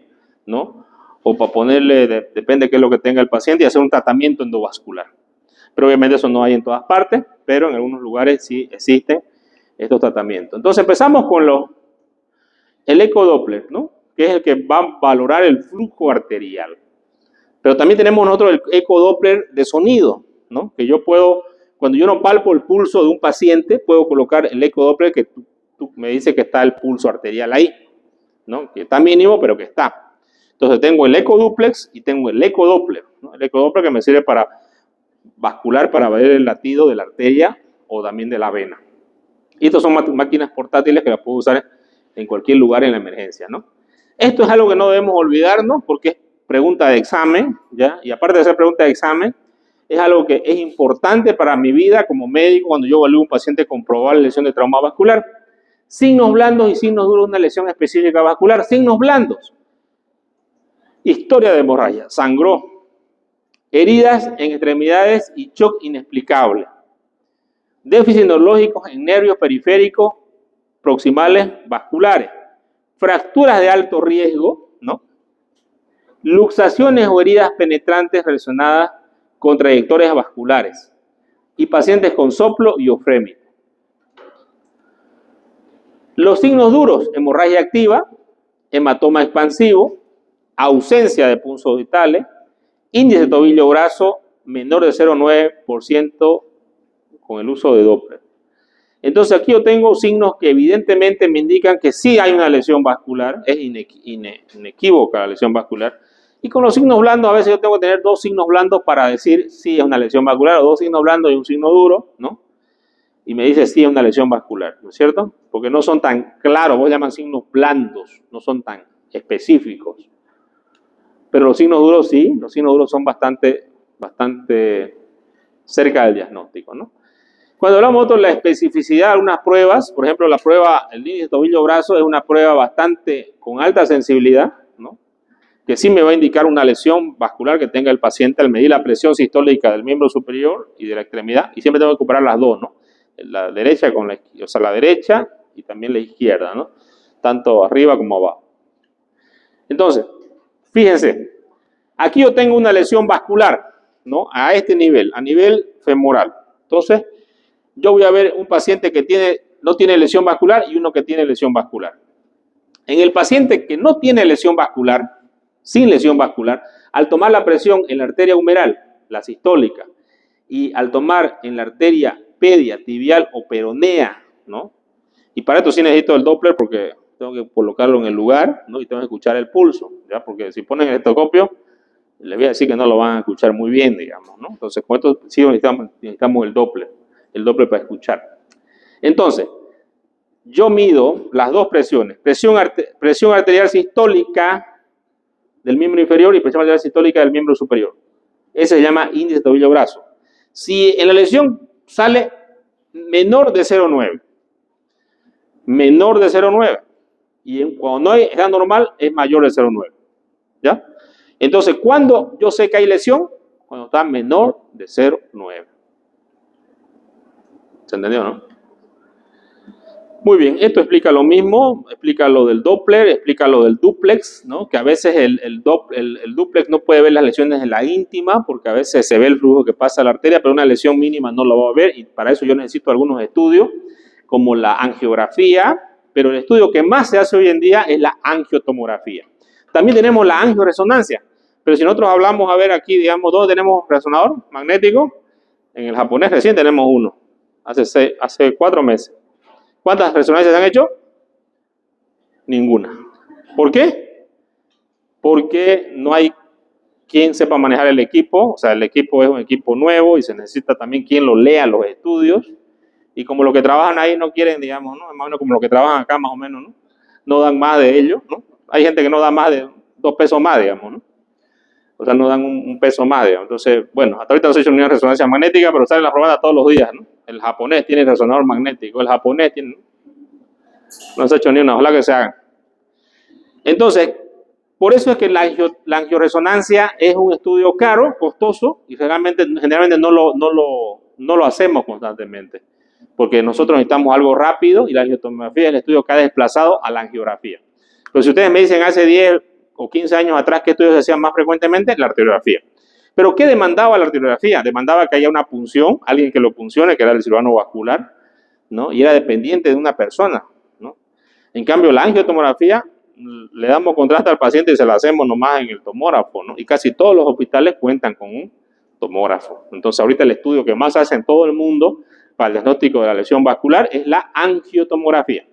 ¿no? O para ponerle, depende de qué es lo que tenga el paciente, y hacer un tratamiento endovascular. Pero obviamente eso no hay en todas partes, pero en algunos lugares sí existen estos tratamientos. Entonces empezamos con el ecodoppler, ¿no? Que es el que va a valorar el flujo arterial. Pero también tenemos nosotros el ecodoppler de sonido, ¿no? Que yo puedo, cuando yo no palpo el pulso de un paciente, puedo colocar el ecodoppler que tú me dice que está el pulso arterial ahí, ¿no? Que está mínimo, pero que está. Entonces tengo el ecoduplex y tengo el ecodoppler, ¿no? El ecodoppler que me sirve para vascular, para ver el latido de la arteria o también de la vena. Y estas son máquinas portátiles que las puedo usar en cualquier lugar en la emergencia, ¿no? Esto es algo que no debemos olvidarnos porque es pregunta de examen, ¿ya? Y aparte de ser pregunta de examen, es algo que es importante para mi vida como médico cuando yo evalúo a un paciente con probable lesión de trauma vascular. Signos blandos y signos duros de una lesión específica vascular. Signos blandos. Historia de hemorragia. Sangró. Heridas en extremidades y shock inexplicable. Déficit neurológicos en nervios periféricos proximales vasculares. Fracturas de alto riesgo, ¿no? Luxaciones o heridas penetrantes relacionadas con trayectorias vasculares. Y pacientes con soplo y ofrémito. Los signos duros: hemorragia activa, hematoma expansivo, ausencia de puntos vitales, índice de tobillo-brazo menor de 0,9% con el uso de Doppler. Entonces aquí yo tengo signos que evidentemente me indican que sí hay una lesión vascular, es inequívoca la lesión vascular. Y con los signos blandos a veces yo tengo que tener dos signos blandos para decir si es una lesión vascular, o dos signos blandos y un signo duro, ¿no? Y me dice si es una lesión vascular, ¿no es cierto? Porque no son tan claros, vos llaman signos blandos, no son tan específicos. Pero los signos duros sí, los signos duros son bastante cerca del diagnóstico, ¿no? Cuando hablamos de la especificidad de algunas pruebas, por ejemplo, la prueba, el índice tobillo-brazo es una prueba con alta sensibilidad, ¿no? Que sí me va a indicar una lesión vascular que tenga el paciente al medir la presión sistólica del miembro superior y de la extremidad, y siempre tengo que comparar las dos, ¿no? La derecha con la izquierda, o sea, la derecha y también la izquierda, ¿no? Tanto arriba como abajo. Entonces, fíjense, aquí yo tengo una lesión vascular, ¿no? A este nivel, a nivel femoral. Entonces, yo voy a ver un paciente que no tiene lesión vascular y uno que tiene lesión vascular. En el paciente que no tiene lesión vascular, sin lesión vascular, al tomar la presión en la arteria humeral, la sistólica, y al tomar en la arteria pedia, tibial o peronea, ¿no? Y para esto sí necesito el Doppler porque tengo que colocarlo en el lugar, ¿no? Y tengo que escuchar el pulso, ¿ya? Porque si ponen el estetoscopio, les voy a decir que no lo van a escuchar muy bien, digamos, ¿no? Entonces, con esto sí necesitamos el Doppler para escuchar. Entonces, yo mido las dos presiones, presión arterial sistólica del miembro inferior y presión arterial sistólica del miembro superior. Ese se llama índice tobillo-brazo. Si en la lesión sale menor de 0,9. Menor de 0,9. Y cuando no está normal, es mayor de 0,9. ¿Ya? Entonces, ¿cuándo yo sé que hay lesión? Cuando está menor de 0,9. ¿Se entendió, no? Muy bien, esto explica lo mismo, explica lo del Doppler, explica lo del duplex, ¿no? Que a veces el duplex no puede ver las lesiones en la íntima, porque a veces se ve el flujo que pasa a la arteria, pero una lesión mínima no lo va a ver, y para eso yo necesito algunos estudios, como la angiografía, pero el estudio que más se hace hoy en día es la angiotomografía. También tenemos la angioresonancia, pero si nosotros hablamos, a ver aquí, digamos, ¿dónde tenemos resonador magnético? En el japonés recién tenemos uno, hace 4 meses. ¿Cuántas resonancias se han hecho? Ninguna. ¿Por qué? Porque no hay quien sepa manejar el equipo, o sea, el equipo es un equipo nuevo y se necesita también quien lo lea los estudios, y como los que trabajan ahí no quieren, digamos, ¿no? Más o menos como los que trabajan acá más o menos, ¿no? No dan más de ellos, ¿no? Hay gente que no da más de 2 pesos más, digamos, ¿no? O sea, no dan un peso más, digamos. Entonces, bueno, hasta ahorita no se ha hecho ninguna resonancia magnética, pero sale la propaganda todos los días, ¿no? El japonés tiene resonador magnético, el japonés tiene... No se ha hecho ni una, ojalá que se hagan. Entonces, por eso es que la angioresonancia es un estudio caro, costoso, y generalmente no lo hacemos constantemente, porque nosotros necesitamos algo rápido, y la angiotomografía es el estudio que ha desplazado a la angiografía. Pero si ustedes me dicen hace 10 o 15 años atrás qué estudios se hacían más frecuentemente, la arteriografía. Pero ¿qué demandaba la arteriografía? Demandaba que haya una punción, alguien que lo puncione, que era el cirujano vascular, ¿no? Y era dependiente de una persona, ¿no? En cambio, la angiotomografía, le damos contraste al paciente y se la hacemos nomás en el tomógrafo, ¿no? Y casi todos los hospitales cuentan con un tomógrafo. Entonces, ahorita el estudio que más hace en todo el mundo para el diagnóstico de la lesión vascular es la angiotomografía.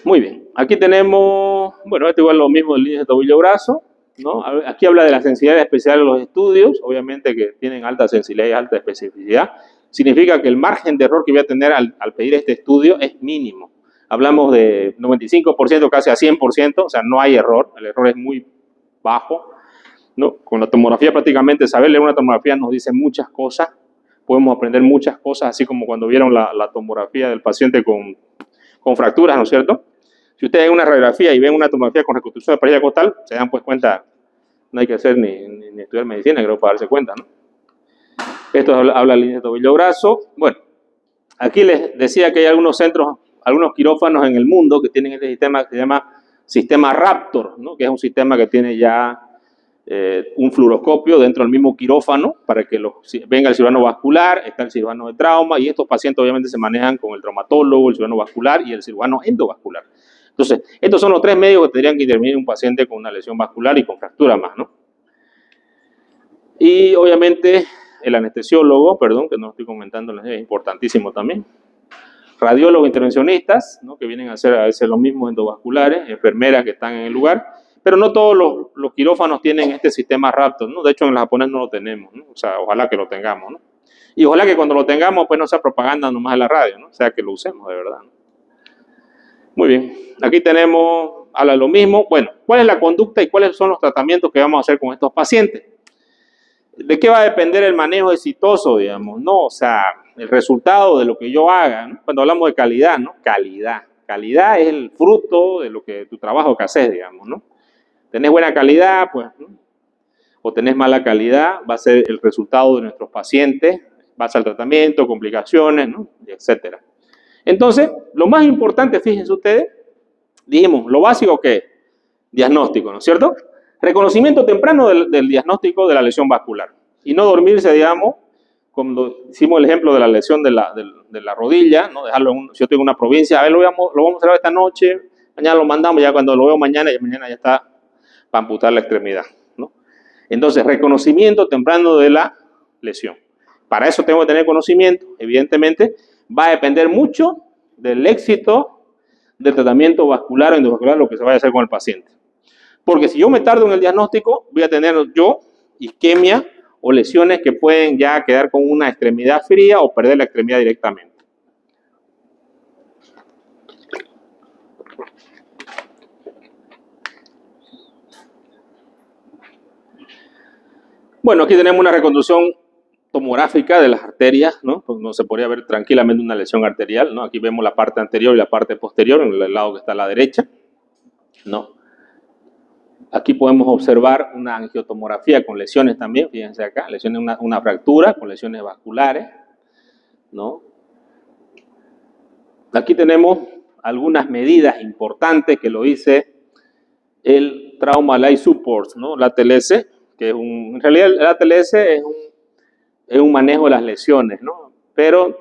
Muy bien, aquí tenemos, bueno, esto igual lo mismo del índice tobillo-brazo, ¿no? Aquí habla de la sensibilidad especial de los estudios, obviamente que tienen alta sensibilidad y alta especificidad. Significa que el margen de error que voy a tener al pedir este estudio es mínimo. Hablamos de 95%, casi a 100%, o sea, no hay error, el error es muy bajo, ¿no? Con la tomografía prácticamente, saber leer una tomografía nos dice muchas cosas, podemos aprender muchas cosas, así como cuando vieron la tomografía del paciente con fracturas, ¿no es cierto? Si ustedes ven una radiografía y ven una tomografía con reconstrucción de parilla costal, se dan pues cuenta, no hay que hacer ni estudiar medicina, creo, para darse cuenta, ¿no? Esto habla del índice tobillo-brazo. Bueno, aquí les decía que hay algunos centros, algunos quirófanos en el mundo que tienen este sistema que se llama sistema Raptor, ¿no? Que es un sistema que tiene ya un fluoroscopio dentro del mismo quirófano para que venga el cirujano vascular, está el cirujano de trauma, y estos pacientes obviamente se manejan con el traumatólogo, el cirujano vascular y el cirujano endovascular. Entonces, estos son los 3 medios que tendrían que intervenir un paciente con una lesión vascular y con fractura más, ¿no? Y obviamente el anestesiólogo, perdón, que no estoy comentando, es importantísimo también. Radiólogos intervencionistas, ¿no? Que vienen a hacer a veces los mismos endovasculares, enfermeras que están en el lugar, pero no todos los quirófanos tienen este sistema Raptor, ¿no? De hecho, en el japonés no lo tenemos, ¿no? O sea, ojalá que lo tengamos, ¿no? Y ojalá que cuando lo tengamos, pues no sea propaganda nomás en la radio, ¿no? O sea, que lo usemos de verdad, ¿no? Muy bien, aquí tenemos, habla de lo mismo. Bueno, ¿cuál es la conducta y cuáles son los tratamientos que vamos a hacer con estos pacientes? ¿De qué va a depender el manejo exitoso, digamos? No, o sea, el resultado de lo que yo haga, ¿no? Cuando hablamos de calidad, ¿no? Calidad es el fruto de lo que tu trabajo que haces, digamos, ¿no? Tenés buena calidad, pues, ¿no? O tenés mala calidad, va a ser el resultado de nuestros pacientes, base al tratamiento, complicaciones, ¿no? Etcétera. Entonces, lo más importante, fíjense ustedes, dijimos, lo básico que es diagnóstico, ¿no es cierto? Reconocimiento temprano del diagnóstico de la lesión vascular. Y no dormirse, digamos, cuando hicimos el ejemplo de la lesión de la rodilla, ¿no? Dejarlo si yo tengo una provincia, a ver, lo vamos a hacer esta noche, mañana lo mandamos, ya cuando lo veo mañana ya está para amputar la extremidad, ¿no? Entonces, reconocimiento temprano de la lesión. Para eso tengo que tener conocimiento, evidentemente, va a depender mucho del éxito del tratamiento vascular o endovascular, lo que se vaya a hacer con el paciente. Porque si yo me tardo en el diagnóstico, voy a tener yo isquemia o lesiones que pueden ya quedar con una extremidad fría o perder la extremidad directamente. Bueno, aquí tenemos una reconstrucción tomográfica de las arterias, ¿no? Pues no se podría ver tranquilamente una lesión arterial, ¿no? Aquí vemos la parte anterior y la parte posterior, en el lado que está a la derecha, ¿no? Aquí podemos observar una angiotomografía con lesiones también, fíjense acá, lesiones, una fractura con lesiones vasculares, ¿no? Aquí tenemos algunas medidas importantes que lo dice el Trauma Life Support, ¿no? La ATLS, que es en realidad el ATLS es un manejo de las lesiones, ¿no? Pero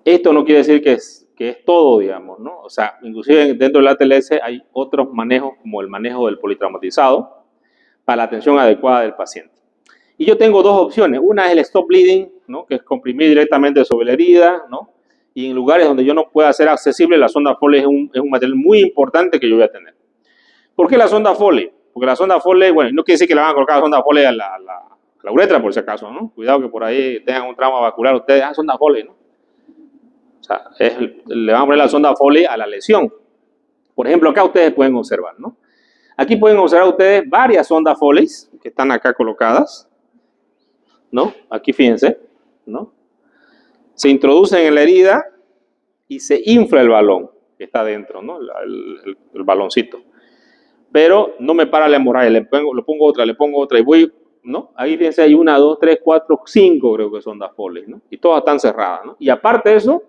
esto no quiere decir que es todo, digamos, ¿no? O sea, inclusive dentro del ATLS hay otros manejos, como el manejo del politraumatizado, para la atención adecuada del paciente. Y yo tengo dos opciones. Una es el stop bleeding, ¿no? Que es comprimir directamente sobre la herida, ¿no? Y en lugares donde yo no pueda hacer accesible, la sonda Foley es un material muy importante que yo voy a tener. ¿Por qué la sonda Foley? Porque la sonda Foley, bueno, no quiere decir que le van a colocar la sonda Foley a la uretra, por si acaso, ¿no? Cuidado que por ahí tengan un trauma vascular ustedes, sonda Foley, ¿no? O sea, le van a poner la sonda Foley a la lesión. Por ejemplo, acá ustedes pueden observar, ¿no? Aquí pueden observar ustedes varias sondas Foley que están acá colocadas, ¿no? Aquí fíjense, ¿no? Se introducen en la herida y se infla el balón que está dentro, ¿no? El baloncito. Pero no me para la hemorragia, le pongo otra y voy, ¿no? Ahí fíjense, hay 1, 2, 3, 4, 5 creo que son sondas Foley, ¿no? Y todas están cerradas, ¿no? Y aparte de eso,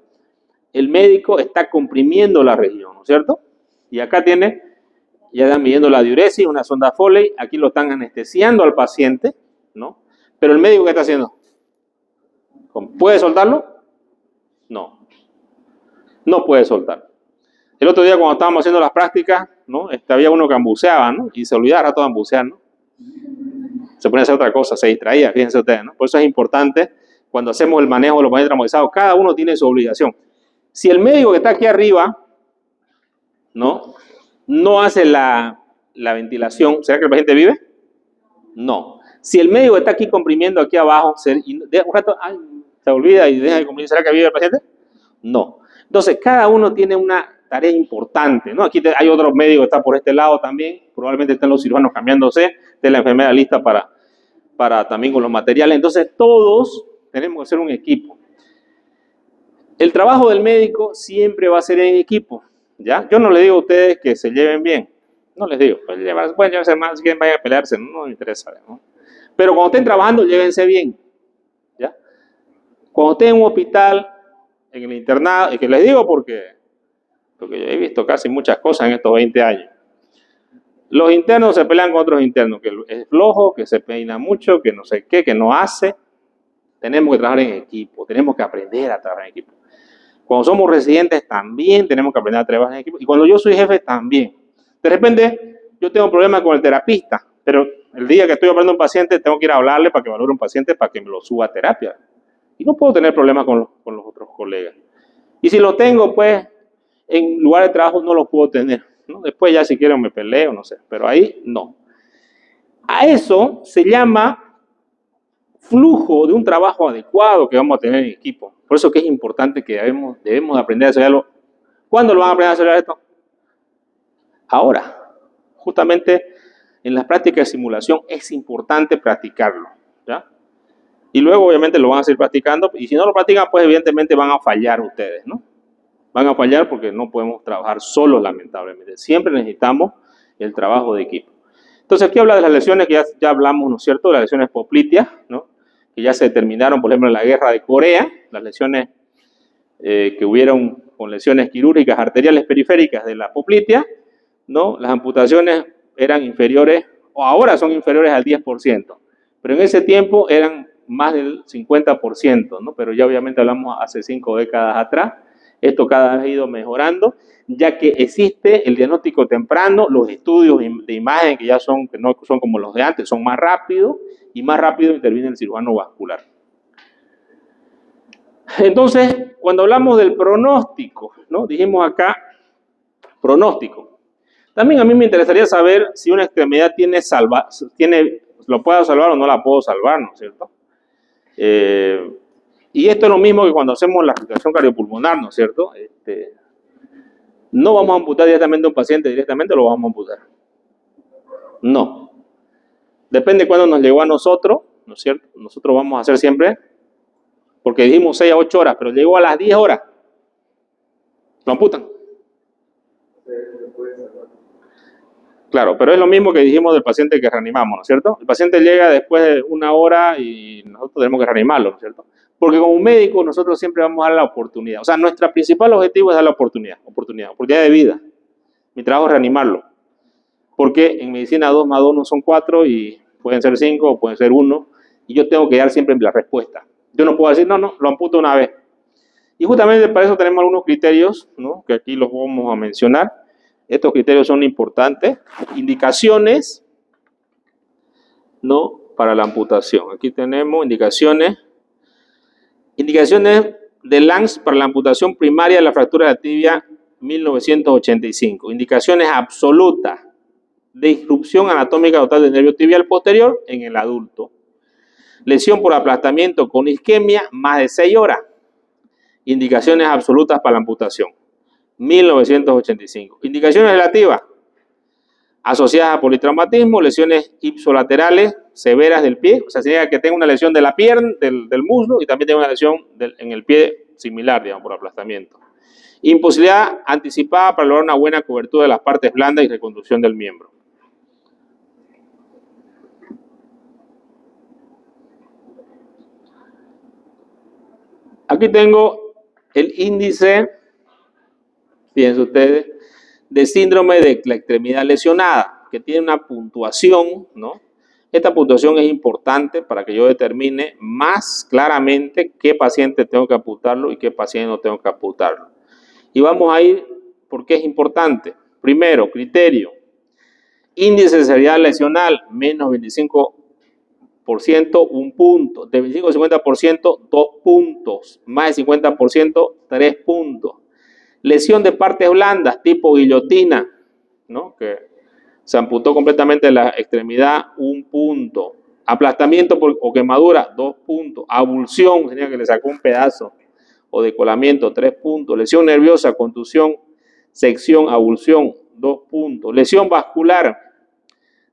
el médico está comprimiendo la región, ¿no es cierto? Y acá tiene, ya están midiendo la diuresis, una sonda Foley, aquí lo están anestesiando al paciente, ¿no? Pero el médico, ¿qué está haciendo? ¿Puede soltarlo? No. No puede soltar. El otro día cuando estábamos haciendo las prácticas, ¿no? Había uno que ambuceaba, ¿no? Y se olvidaba rato de ambucear, ¿no? Se ponía a hacer otra cosa, se distraía, fíjense ustedes, ¿no? Por eso es importante, cuando hacemos el manejo de los pacientes traumatizados, cada uno tiene su obligación. Si el médico que está aquí arriba, ¿no? No hace la ventilación, ¿será que el paciente vive? No. Si el médico está aquí comprimiendo aquí abajo, y de un rato se olvida y deja de comprimir, ¿será que vive el paciente? No. Entonces, cada uno tiene una tarea importante, ¿no? Aquí hay otro médico que está por este lado también, probablemente estén los cirujanos cambiándose, de la enfermera lista para también con los materiales. Entonces, todos tenemos que ser un equipo. El trabajo del médico siempre va a ser en equipo, ¿ya? Yo no les digo a ustedes que se lleven bien, no les digo, pueden llevarse mal, si quieren vayan a pelearse, no me interesa, ¿no? Pero cuando estén trabajando, llévense bien, ¿ya? Cuando estén en un hospital, en el internado, y que les digo porque yo he visto casi muchas cosas en estos 20 años. Los internos se pelean con otros internos, que es flojo, que se peina mucho, que no sé qué, que no hace. Tenemos que trabajar en equipo, tenemos que aprender a trabajar en equipo. Cuando somos residentes también tenemos que aprender a trabajar en equipo. Y cuando yo soy jefe también. De repente yo tengo un problema con el terapista, pero el día que estoy operando a un paciente tengo que ir a hablarle para que valore un paciente para que me lo suba a terapia. Y no puedo tener problemas con los otros colegas. Y si lo tengo, pues, en lugar de trabajo no lo puedo tener, ¿no? Después ya si quiero me peleo, no sé, pero ahí no. A eso se llama flujo de un trabajo adecuado que vamos a tener en equipo. Por eso que es importante que debemos aprender a hacerlo. ¿Cuándo lo van a aprender a hacer esto? Ahora. Justamente en las prácticas de simulación es importante practicarlo, ¿ya? Y luego obviamente lo van a seguir practicando, y si no lo practican, pues evidentemente van a fallar ustedes, ¿no? Van a fallar porque no podemos trabajar solos, lamentablemente. Siempre necesitamos el trabajo de equipo. Entonces aquí habla de las lesiones que ya hablamos, ¿no es cierto? Las lesiones popliteas, ¿no? Que ya se determinaron, por ejemplo, en la guerra de Corea, las lesiones que hubieron con lesiones quirúrgicas arteriales periféricas de la poplitea, ¿no? Las amputaciones eran inferiores, o ahora son inferiores al 10%, pero en ese tiempo eran más del 50%, ¿no? Pero ya obviamente hablamos hace 5 décadas atrás. Esto cada vez ha ido mejorando, ya que existe el diagnóstico temprano, los estudios de imagen que no son como los de antes, son más rápidos, y más rápido interviene el cirujano vascular. Entonces, cuando hablamos del pronóstico, ¿no? Dijimos acá, pronóstico. También a mí me interesaría saber si una extremidad lo puedo salvar o no la puedo salvar, ¿no es cierto? Y esto es lo mismo que cuando hacemos la respiración cardiopulmonar, ¿no es cierto? No vamos a amputar directamente a un paciente, directamente lo vamos a amputar. No. Depende de cuándo nos llegó a nosotros, ¿no es cierto? Nosotros vamos a hacer siempre, porque dijimos 6 a 8 horas, pero llegó a las 10 horas. Lo amputan. Claro, pero es lo mismo que dijimos del paciente que reanimamos, ¿no es cierto? El paciente llega después de 1 hora y nosotros tenemos que reanimarlo, ¿no es cierto? Porque como médico nosotros siempre vamos a dar la oportunidad. O sea, nuestro principal objetivo es dar la oportunidad de vida. Mi trabajo es reanimarlo. Porque en medicina 2 más 2 no son 4 y pueden ser 5 o pueden ser 1. Y yo tengo que dar siempre la respuesta. Yo no puedo decir, no, lo amputo una vez. Y justamente para eso tenemos algunos criterios, ¿no? Que aquí los vamos a mencionar. Estos criterios son importantes. Indicaciones, ¿no? Para la amputación. Aquí tenemos indicaciones. Indicaciones de Lange para la amputación primaria de la fractura de la tibia 1985. Indicaciones absolutas de disrupción anatómica total del nervio tibial posterior en el adulto. Lesión por aplastamiento con isquemia más de 6 horas. Indicaciones absolutas para la amputación. 1985. Indicaciones relativas. Asociadas a politraumatismo, lesiones ipsolaterales severas del pie. O sea, significa que tenga una lesión de la pierna, del muslo, y también tenga una lesión en el pie similar, digamos, por aplastamiento. Imposibilidad anticipada para lograr una buena cobertura de las partes blandas y reconstrucción del miembro. Aquí tengo el índice, fíjense ustedes, de síndrome de la extremidad lesionada, que tiene una puntuación, ¿no? Esta puntuación es importante para que yo determine más claramente qué paciente tengo que amputarlo y qué paciente no tengo que amputarlo. Y vamos a ir, ¿por qué es importante? Primero, criterio. Índice de severidad lesional, menos 25%, 1 punto. De 25 a 50%, 2 puntos. Más de 50%, 3 puntos. Lesión de partes blandas, tipo guillotina, ¿no? Que se amputó completamente la extremidad, 1 punto. Aplastamiento o quemadura, 2 puntos. Abulsión, sería que le sacó un pedazo. O decolamiento, 3 puntos. Lesión nerviosa, contusión, sección, abulsión, 2 puntos. Lesión vascular,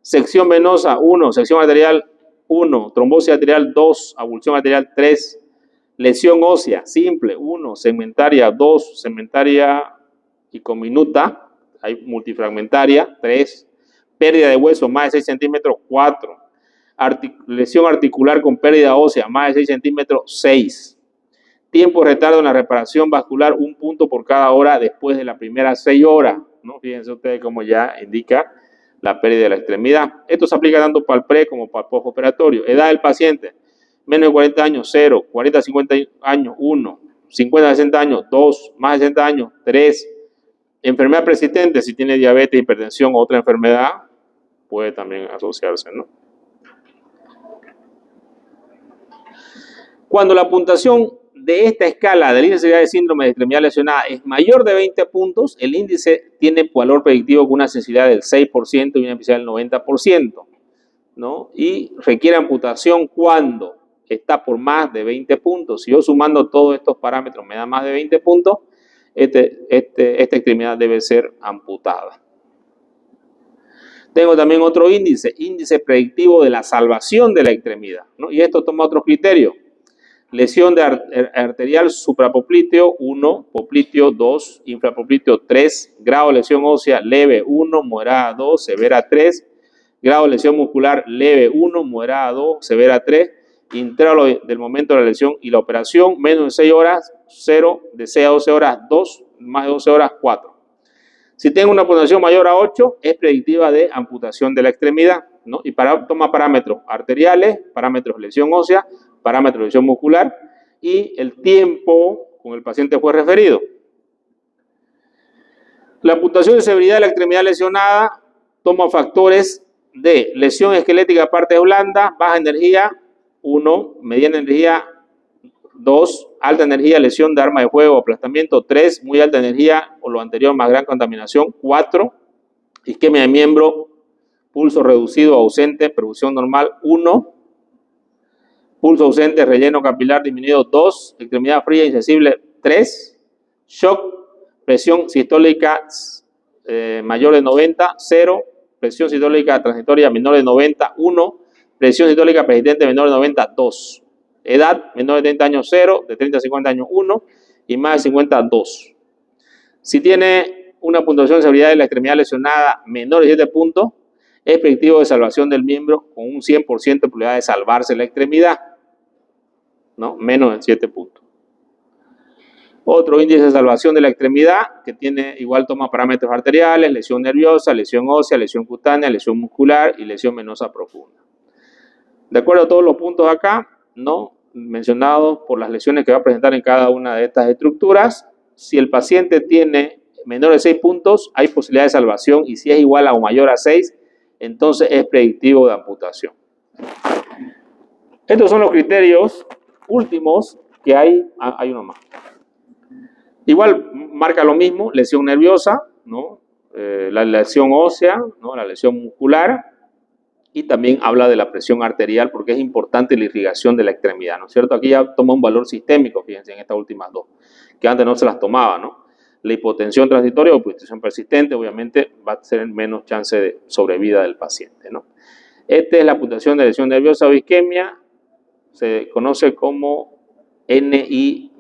sección venosa, 1. Sección arterial, 1. Trombosis arterial, 2. Abulsión arterial, 3. Lesión ósea, simple, 1. Segmentaria, 2. Segmentaria y conminuta, hay multifragmentaria, 3. Pérdida de hueso, más de 6 centímetros, 4. Lesión articular con pérdida ósea, más de 6 centímetros, 6. Tiempo de retardo en la reparación vascular, 1 punto por cada hora después de las primeras 6 horas, ¿no? Fíjense ustedes cómo ya indica la pérdida de la extremidad. Esto se aplica tanto para el pre como para el postoperatorio. Edad del paciente, menos de 40 años, 0. 40 a 50 años, 1. 50 a 60 años, 2. Más de 60 años, 3. Enfermedad persistente, si tiene diabetes, hipertensión o otra enfermedad, puede también asociarse, ¿no? Cuando la puntuación de esta escala del índice de síndrome de extremidad lesionada es mayor de 20 puntos, el índice tiene valor predictivo con una sensibilidad del 6% y una especial del 90%, ¿no? Y requiere amputación cuando está por más de 20 puntos. Si yo sumando todos estos parámetros me da más de 20 puntos, esta extremidad debe ser amputada. Tengo también otro índice, índice predictivo de la salvación de la extremidad, ¿no? Y esto toma otros criterios. Lesión de arterial suprapopliteo, 1, popliteo, 2, infrapopliteo, 3, grado de lesión ósea leve, 1, moderada, 2, severa, 3, grado de lesión muscular leve, 1, moderada, 2, severa, 3, intervalo del momento de la lesión y la operación, menos de 6 horas, 0, de 6 a 12 horas, 2, más de 12 horas, 4. Si tengo una puntuación mayor a 8, es predictiva de amputación de la extremidad, ¿no? Y toma parámetros arteriales, parámetros de lesión ósea, parámetros de lesión muscular y el tiempo con el paciente fue referido. La amputación de severidad de la extremidad lesionada toma factores de lesión esquelética, partes blandas, baja energía, 1, mediana energía, 2, alta energía, lesión de arma de fuego, aplastamiento, 3, muy alta energía o lo anterior más gran contaminación, 4, isquemia de miembro, pulso reducido, ausente, perfusión normal, 1, pulso ausente, relleno capilar disminuido, 2, extremidad fría insensible, 3, shock, presión sistólica mayor de 90, 0, presión sistólica transitoria menor de 90, 1, Presión sistólica persistente menor de 90, 2. Edad menor de 30 años, 0. De 30 a 50 años, 1. Y más de 50, 2. Si tiene una puntuación de severidad de la extremidad lesionada menor de 7 puntos, es predictivo de salvación del miembro con un 100% de probabilidad de salvarse la extremidad, ¿no? Menos de 7 puntos. Otro índice de salvación de la extremidad que tiene igual toma parámetros arteriales, lesión nerviosa, lesión ósea, lesión cutánea, lesión muscular y lesión venosa profunda. De acuerdo a todos los puntos acá, ¿no?, mencionados por las lesiones que va a presentar en cada una de estas estructuras, si el paciente tiene menor de 6 puntos, hay posibilidad de salvación, y si es igual a o mayor a 6, entonces es predictivo de amputación. Estos son los criterios últimos que hay uno más. Igual marca lo mismo, lesión nerviosa, ¿no? La lesión ósea, ¿no?, la lesión muscular, y también habla de la presión arterial porque es importante la irrigación de la extremidad, ¿no es cierto? Aquí ya toma un valor sistémico, fíjense, en estas últimas dos, que antes no se las tomaba, ¿no? La hipotensión transitoria o hipotensión persistente, obviamente, va a tener menos chance de sobrevida del paciente, ¿no? Esta es la puntuación de lesión nerviosa o isquemia, se conoce como NIB